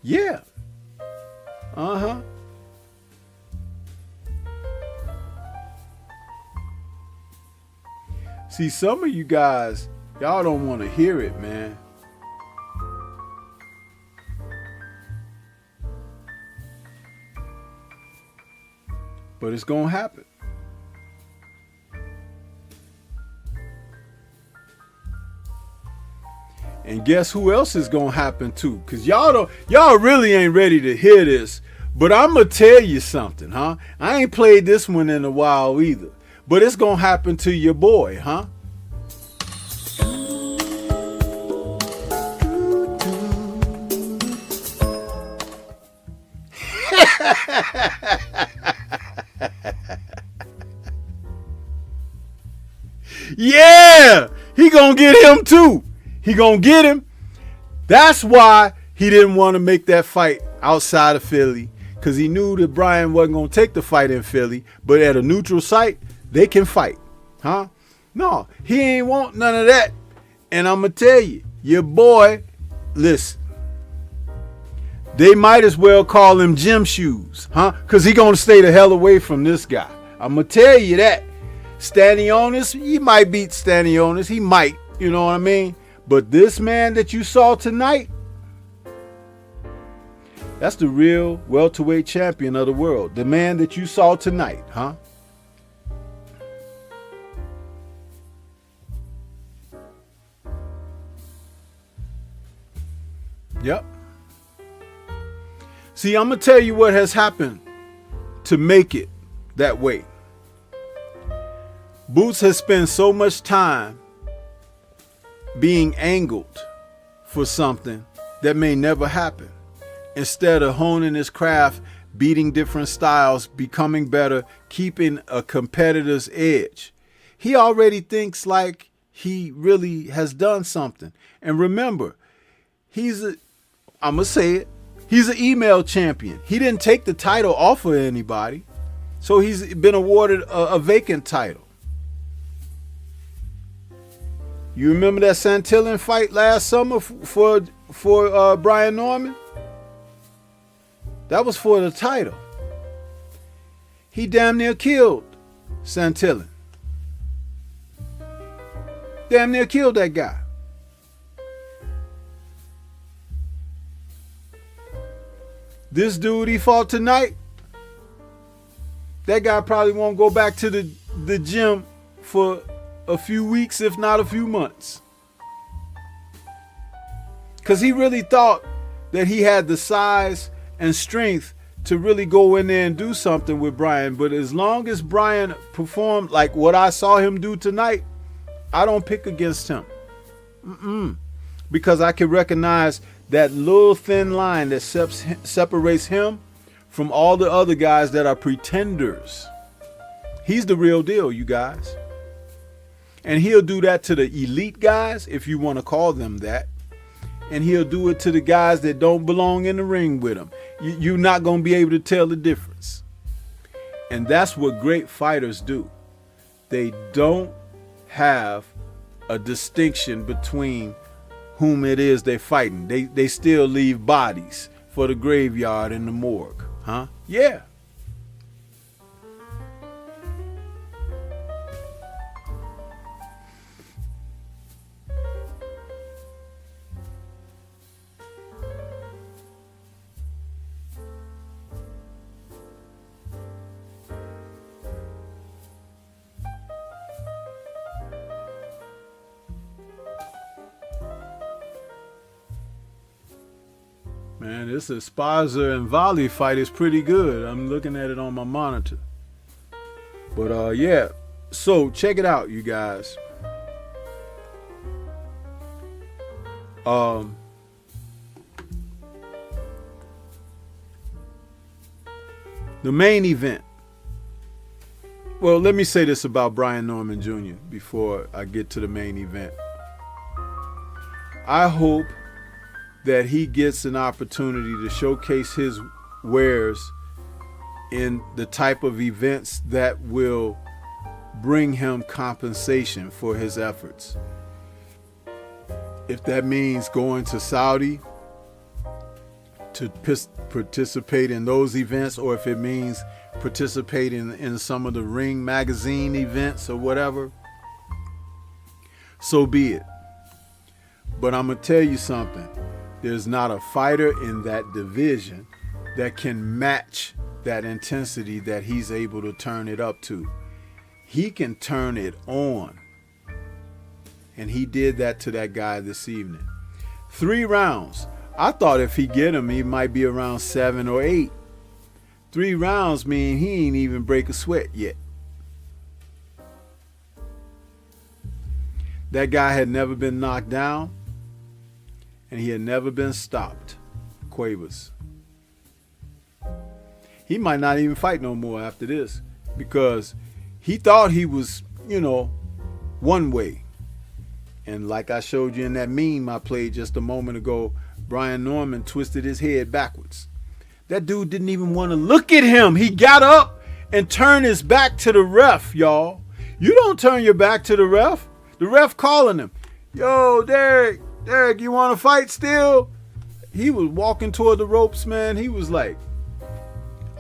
Yeah. Uh-huh. See, some of you guys, y'all don't want to hear it, man. But it's going to happen. And guess who else is going to happen too? Because y'all really ain't ready to hear this. But I'm going to tell you something, huh? I ain't played this one in a while either. But it's going to happen to your boy, huh? Yeah, he gonna get him too. He gonna get him. That's why he didn't want to make that fight outside of Philly, because he knew that Brian wasn't gonna take the fight in Philly. But at a neutral site, they can fight, huh? No, he ain't want none of that. And I'm gonna tell you, your boy, listen, they might as well call him gym shoes, huh? Because he gonna stay the hell away from this guy. I'm gonna tell you that. Stanionis, he might beat Stanionis. He might, you know what I mean? But this man that you saw tonight, that's the real welterweight champion of the world. The man that you saw tonight, huh? Yep. See, I'm going to tell you what has happened to make it that way. Boots has spent so much time being angled for something that may never happen, instead of honing his craft, beating different styles, becoming better, keeping a competitor's edge. He already thinks like he really has done something. And remember, I'm going to say it, he's an email champion. He didn't take the title off of anybody, so he's been awarded a vacant title. You remember that Santillan fight last summer for Brian Norman? That was for the title. He damn near killed Santillan. Damn near killed that guy. This dude he fought tonight, that guy probably won't go back to the gym for a few weeks, if not a few months. Because he really thought that he had the size and strength to really go in there and do something with Brian. But as long as Brian performed like what I saw him do tonight, I don't pick against him. Because I can recognize that little thin line that separates him from all the other guys that are pretenders. He's the real deal, you guys. And he'll do that to the elite guys, if you want to call them that. And he'll do it to the guys that don't belong in the ring with him. You're not going to be able to tell the difference. And that's what great fighters do. They don't have a distinction between whom it is they're fighting. They still leave bodies for the graveyard and the morgue. Huh? Yeah. Man, this Esparza and Volley fight is pretty good. I'm looking at it on my monitor. But yeah, so check it out, you guys. The main event. Well, let me say this about Brian Norman Jr. before I get to the main event. I hope that he gets an opportunity to showcase his wares in the type of events that will bring him compensation for his efforts. If that means going to Saudi to participate in those events, or if it means participating in some of the Ring magazine events or whatever, so be it. But I'm going to tell you something. There's not a fighter in that division that can match that intensity that he's able to turn it up to. He can turn it on. And he did that to that guy this evening. 3 rounds. I thought if he get him, he might be around 7 or 8. 3 rounds mean he ain't even break a sweat yet. That guy had never been knocked down, and he had never been stopped. Cuevas. He might not even fight no more after this, because he thought he was, one way. And like I showed you in that meme I played just a moment ago, Brian Norman twisted his head backwards. That dude didn't even want to look at him. He got up and turned his back to the ref, y'all. You don't turn your back to the ref. The ref calling him. Yo, Derek, you want to fight still? He was walking toward the ropes, man. He was like,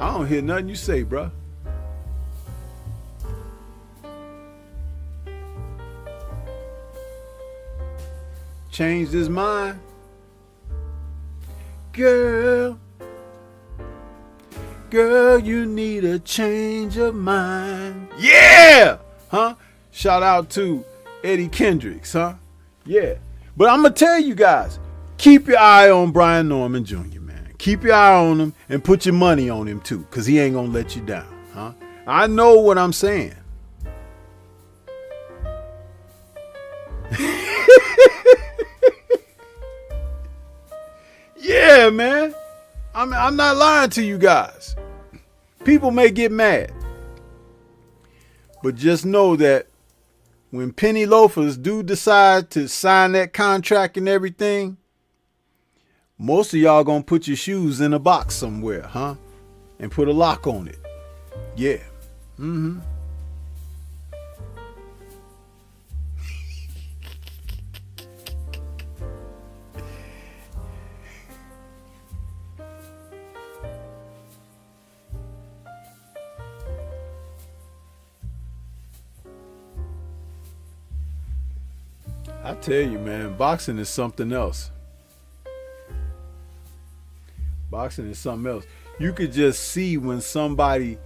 I don't hear nothing you say, bruh. Changed his mind. Girl, you need a change of mind. Yeah! Huh? Shout out to Eddie Kendricks, huh? Yeah. But I'm going to tell you guys, keep your eye on Brian Norman Jr., man. Keep your eye on him and put your money on him, too, because he ain't going to let you down, huh? I know what I'm saying. Yeah, man. I'm not lying to you guys. People may get mad. But just know that when penny loafers do decide to sign that contract and everything, most of y'all gonna put your shoes in a box somewhere, huh? And put a lock on it. Yeah. Mm-hmm. I tell you, man, boxing is something else. Boxing is something else. You could just see when somebody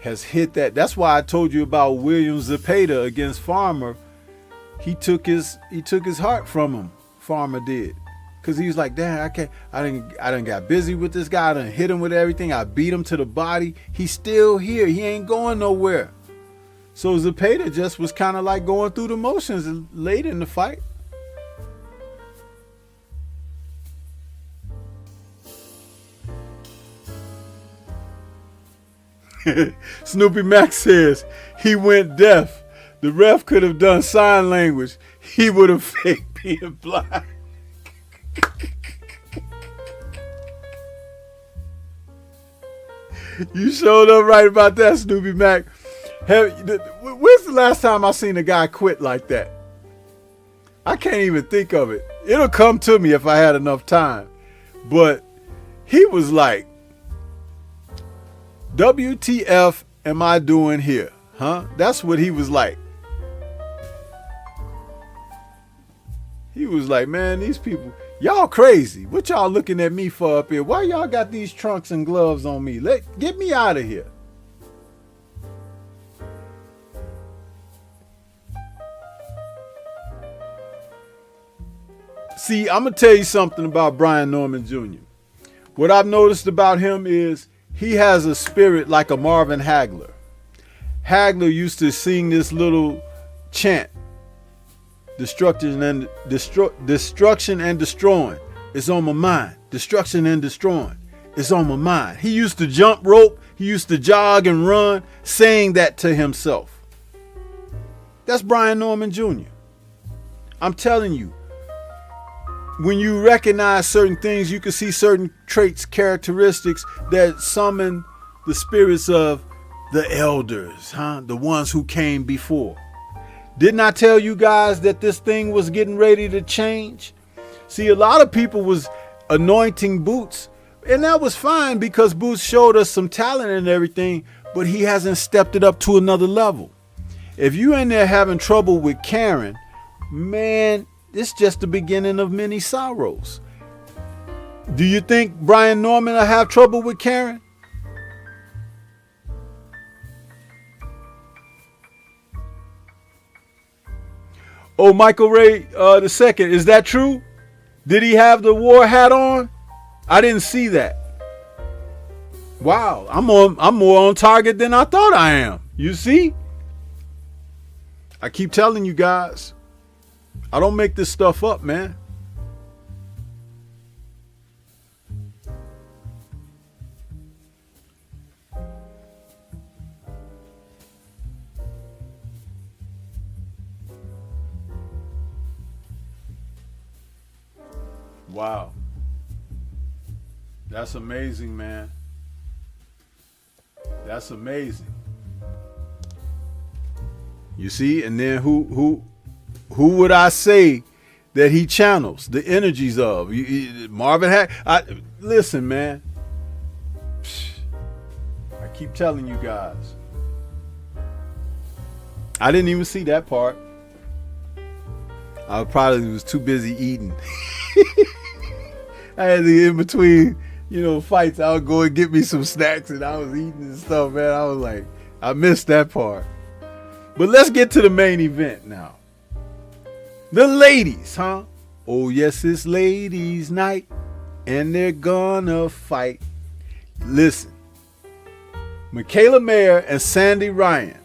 has hit that. That's why I told you about William Zepeda against Farmer. He took his heart from him. Farmer did, because he was like, damn, I didn't got busy with this guy. I done hit him with everything. I beat him to the body. He's still here. He ain't going nowhere. So Zepeda just was kind of like going through the motions late in the fight. Snoopy Mac says he went deaf. The ref could have done sign language. He would have faked being blind. You showed up right about that, Snoopy Mac. When's the last time I seen a guy quit like that? I can't even think of it. It'll come to me if I had enough time. But he was like, WTF am I doing here? Huh? That's what he was like. He was like, man, these people, y'all crazy. What y'all looking at me for up here? Why y'all got these trunks and gloves on me? Get me out of here. See, I'm going to tell you something about Brian Norman Jr. What I've noticed about him is he has a spirit like a Marvin Hagler. Hagler used to sing this little chant, destruction and destroying. It's on my mind. Destruction and destroying. It's on my mind. He used to jump rope. He used to jog and run, saying that to himself. That's Brian Norman Jr. I'm telling you, when you recognize certain things, you can see certain traits, characteristics that summon the spirits of the elders, huh? The ones who came before. Didn't I tell you guys that this thing was getting ready to change? See, a lot of people was anointing boots And that was fine because Booth showed us some talent and everything, but he hasn't stepped it up to another level. If you in there having trouble with Karen, man, it's just the beginning of many sorrows. Do you think Brian Norman will have trouble with Karen? Oh, Michael Ray the second, is that true? Did he have the war hat on? I didn't see that. Wow, I'm more on target than I thought I am. You see? I keep telling you guys, I don't make this stuff up, man. Wow. That's amazing, man. That's amazing. You see, and then who would I say that he channels the energies of? Marvin Hack. Listen, man. I keep telling you guys. I didn't even see that part. I probably was too busy eating. I had to, in between, fights, I would go and get me some snacks, and I was eating and stuff, man. I was like, I missed that part. But let's get to the main event now. The ladies, huh? Oh, yes, it's ladies' night, and they're gonna fight. Listen, Michaela Mayer and Sandy Ryan,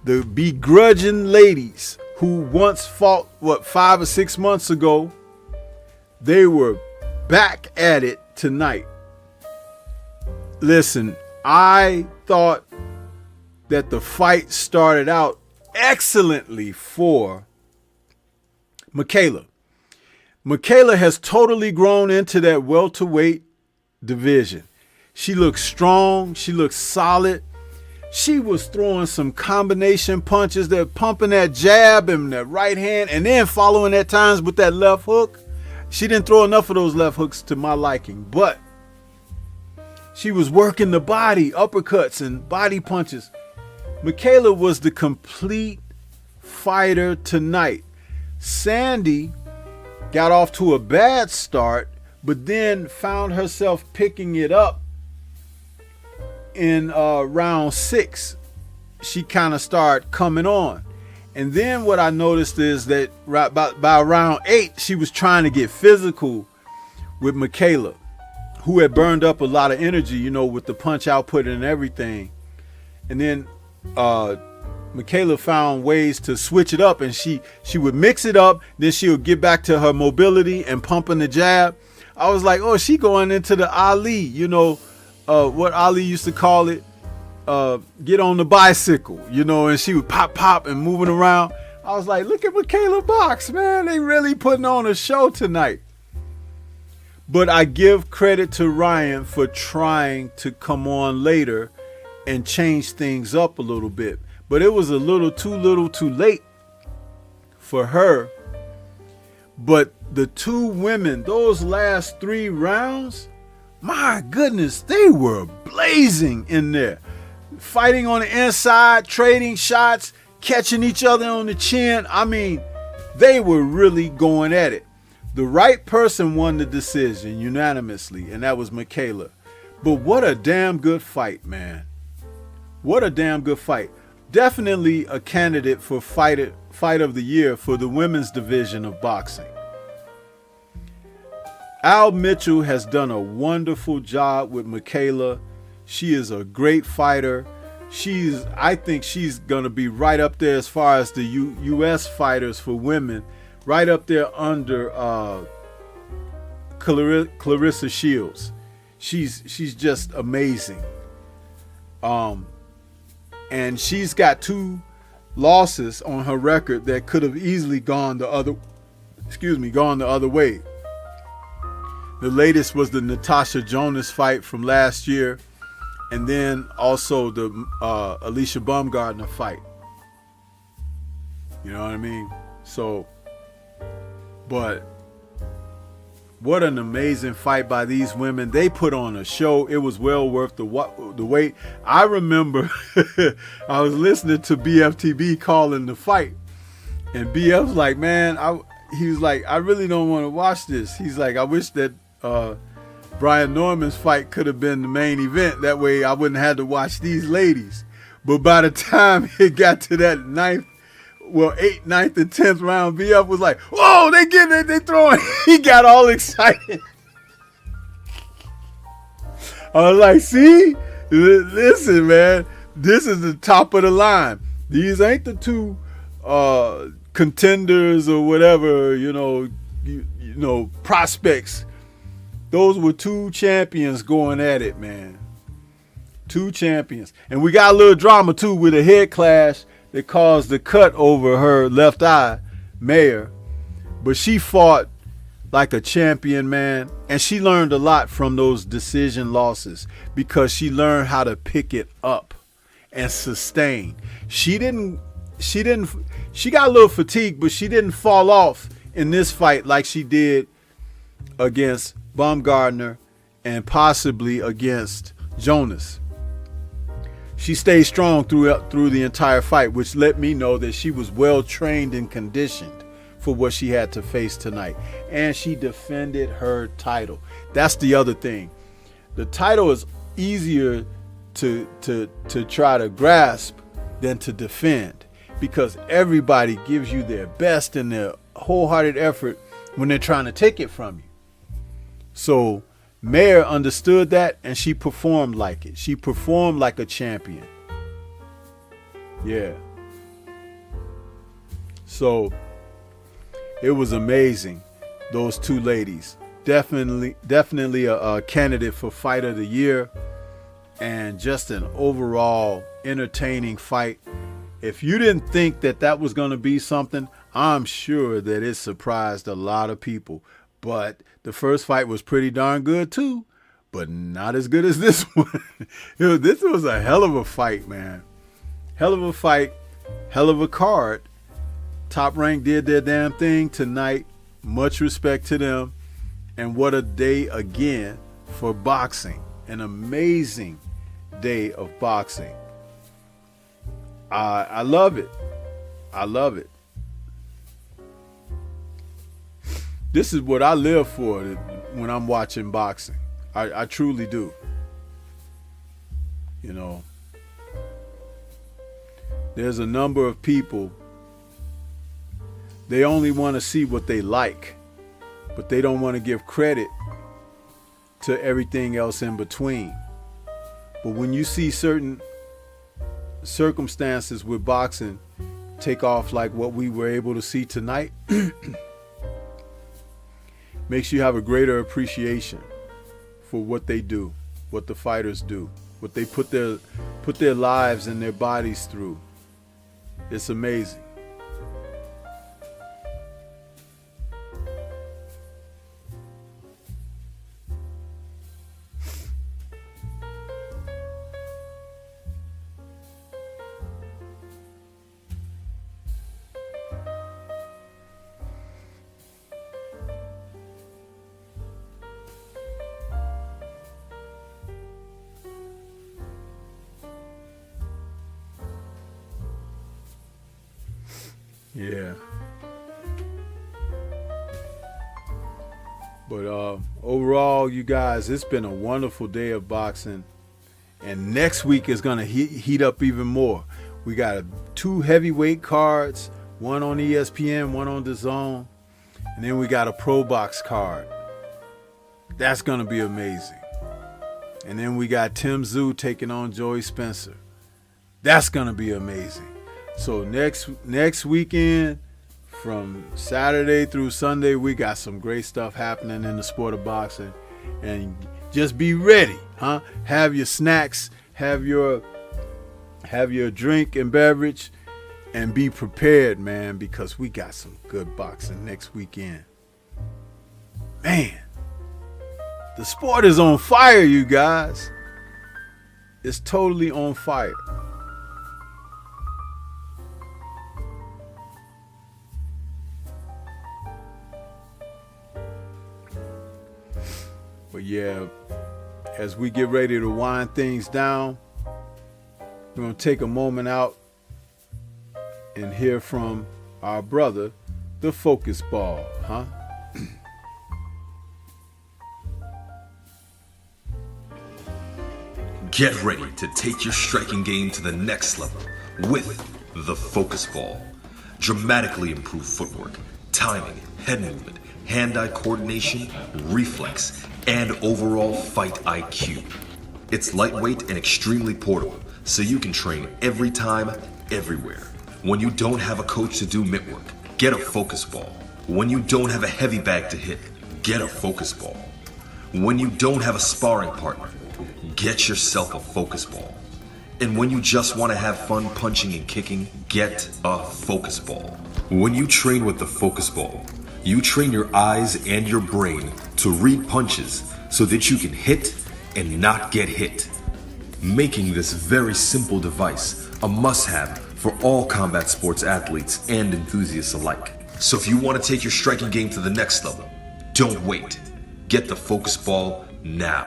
the begrudging ladies who once fought, 5 or 6 months ago, they were back at it tonight. Listen, I thought that the fight started out excellently for Michaela. Michaela has totally grown into that welterweight division. She looks strong. She looks solid. She was throwing some combination punches, that pumping that jab and that right hand, and then following at times with that left hook. She didn't throw enough of those left hooks to my liking, but she was working the body, uppercuts and body punches. Michaela was the complete fighter tonight. Sandy got off to a bad start, but then found herself picking it up in round 6. She kind of started coming on. And then what I noticed is that by round 8, she was trying to get physical with Michaela, who had burned up a lot of energy, with the punch output and everything. And then Michaela found ways to switch it up, and she would mix it up. Then she would get back to her mobility and pumping the jab. I was like, oh, she going into the Ali, what Ali used to call it. Get on the bicycle, and she would pop and moving around. I was like, look at Michaela box, man. They really putting on a show tonight. But I give credit to Ryan for trying to come on later and change things up a little bit. But it was a little too late for her. But the two women, those last 3 rounds, my goodness, they were blazing in there. Fighting on the inside, trading shots, catching each other on the chin. I mean, they were really going at it. The right person won the decision unanimously, and that was Michaela. But what a damn good fight, man. What a damn good fight. Definitely a candidate for fight of the year for the women's division of boxing. Al Mitchell has done a wonderful job with Michaela. She is a great fighter. I think she's going to be right up there as far as the U.S. fighters for women, right up there under Clarissa Shields. She's just amazing. And she's got 2 losses on her record that could have easily gone the other way. The latest was the Natasha Jonas fight from last year. And then also the Alicia Baumgardner fight. You know what I mean? So, but What an amazing fight by these women. They put on a show. It was well worth the wait. I remember I was listening to BFTB calling the fight. And BF was like, man, he was like, I really don't want to watch this. He's like, I wish that Brian Norman's fight could have been the main event. That way I wouldn't have to watch these ladies. But by the time it got to that 8th, 9th, and 10th round, BF was like, whoa, they getting it, they throwing. He got all excited. I was like, see, listen, man, this is the top of the line. These ain't the two contenders or whatever, you know, prospects. Those were two champions going at it, man. Two champions. And we got a little drama too with a head clash that caused the cut over her left eye, Mayer. But she fought like a champion, man. And she learned a lot from those decision losses because she learned how to pick it up and sustain. She got a little fatigued, but she didn't fall off in this fight like she did against Baumgardner and possibly against Jonas. She stayed strong through the entire fight, which let me know that she was well trained and conditioned for what she had to face tonight. And she defended her title. That's the other thing. The title is easier to try to grasp than to defend, because everybody gives you their best and their wholehearted effort when they're trying to take it from you. So Mayer understood that, and she performed like it. She performed like a champion. Yeah. So it was amazing. Those two ladies. Definitely a candidate for Fight of the Year, and just an overall entertaining fight. If you didn't think that was going to be something, I'm sure that it surprised a lot of people. But the first fight was pretty darn good too, but not as good as this one. This was a hell of a fight, man. Hell of a fight, hell of a card. Top Rank did their damn thing tonight. Much respect to them. And what a day again for boxing. An amazing day of boxing. I love it. I love it. This is what I live for when I'm watching boxing. I truly do. You know, there's a number of people, they only want to see what they like, but they don't want to give credit to everything else in between. But when you see certain circumstances with boxing take off like what we were able to see tonight, makes you have a greater appreciation for what they do, what the fighters do, what they put their lives and their bodies through. It's amazing. Yeah. But overall, you guys, it's been a wonderful day of boxing. And next week is going to heat up even more. We got 2 heavyweight cards, one on ESPN, one on Dazn. And then we got a Pro Box card. That's going to be amazing. And then we got Tim Tszyu taking on Joey Spencer. That's going to be amazing. So next weekend, from Saturday through Sunday, we got some great stuff happening in the sport of boxing. And just be ready, huh? Have your snacks, have your drink and beverage, and be prepared, man, because we got some good boxing next weekend. Man, the sport is on fire, you guys. It's totally on fire. But yeah, as we get ready to wind things down, we're going to take a moment out and hear from our brother, the Focus Ball, huh? Get ready to take your striking game to the next level with the Focus Ball. Dramatically improved footwork, timing, head movement, hand-eye coordination, reflex, and overall fight IQ. It's lightweight and extremely portable, so you can train every time, everywhere. When you don't have a coach to do mitt work, get a Focus Ball. When you don't have a heavy bag to hit, get a Focus Ball. When you don't have a sparring partner, get yourself a Focus Ball. And when you just want to have fun punching and kicking, get a Focus Ball. When you train with the Focus Ball, you train your eyes and your brain to read punches so that you can hit and not get hit, making this very simple device a must-have for all combat sports athletes and enthusiasts alike. So if you want to take your striking game to the next level, don't wait. Get the Focus Ball now.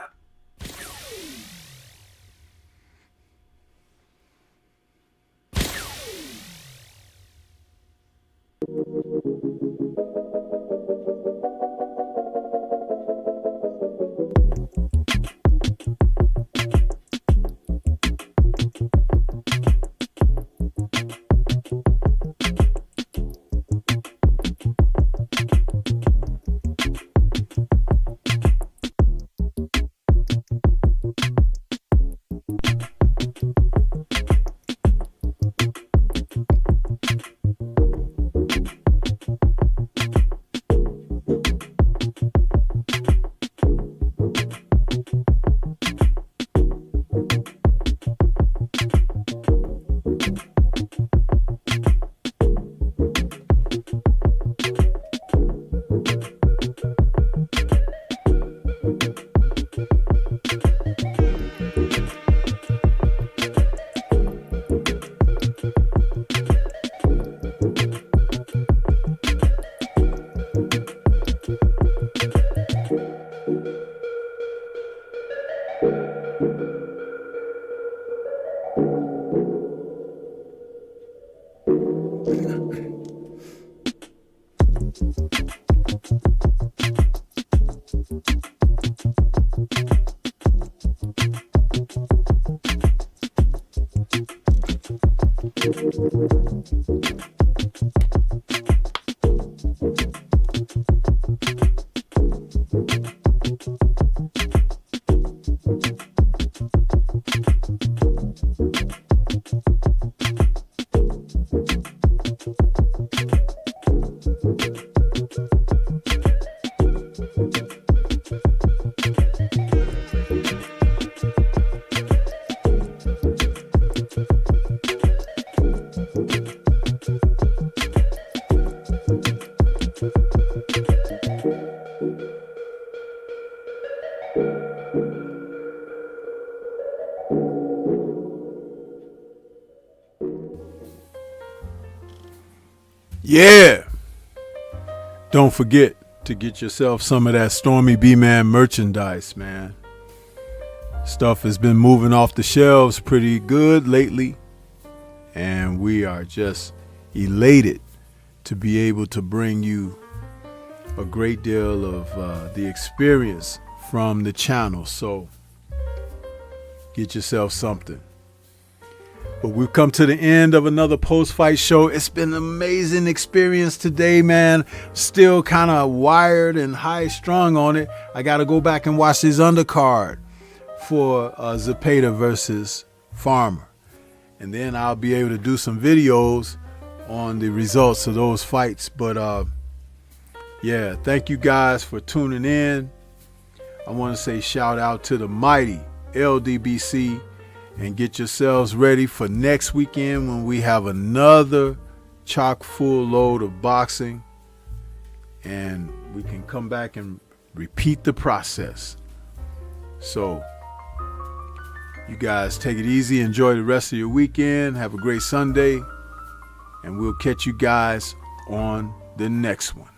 Yeah. Don't forget to get yourself some of that Stormybman merchandise, man. Stuff has been moving off the shelves pretty good lately, and we are just elated to be able to bring you a great deal of the experience from the channel. So get yourself something. But we've come to the end of another post-fight show. It's been an amazing experience today, man. Still kind of wired and high-strung on it. I got to go back and watch this undercard for Zepeda versus Farmer. And then I'll be able to do some videos on the results of those fights. But yeah, thank you guys for tuning in. I want to say shout out to the mighty LDBC. And get yourselves ready for next weekend when we have another chock full load of boxing. And we can come back and repeat the process. So you guys take it easy. Enjoy the rest of your weekend. Have a great Sunday. And we'll catch you guys on the next one.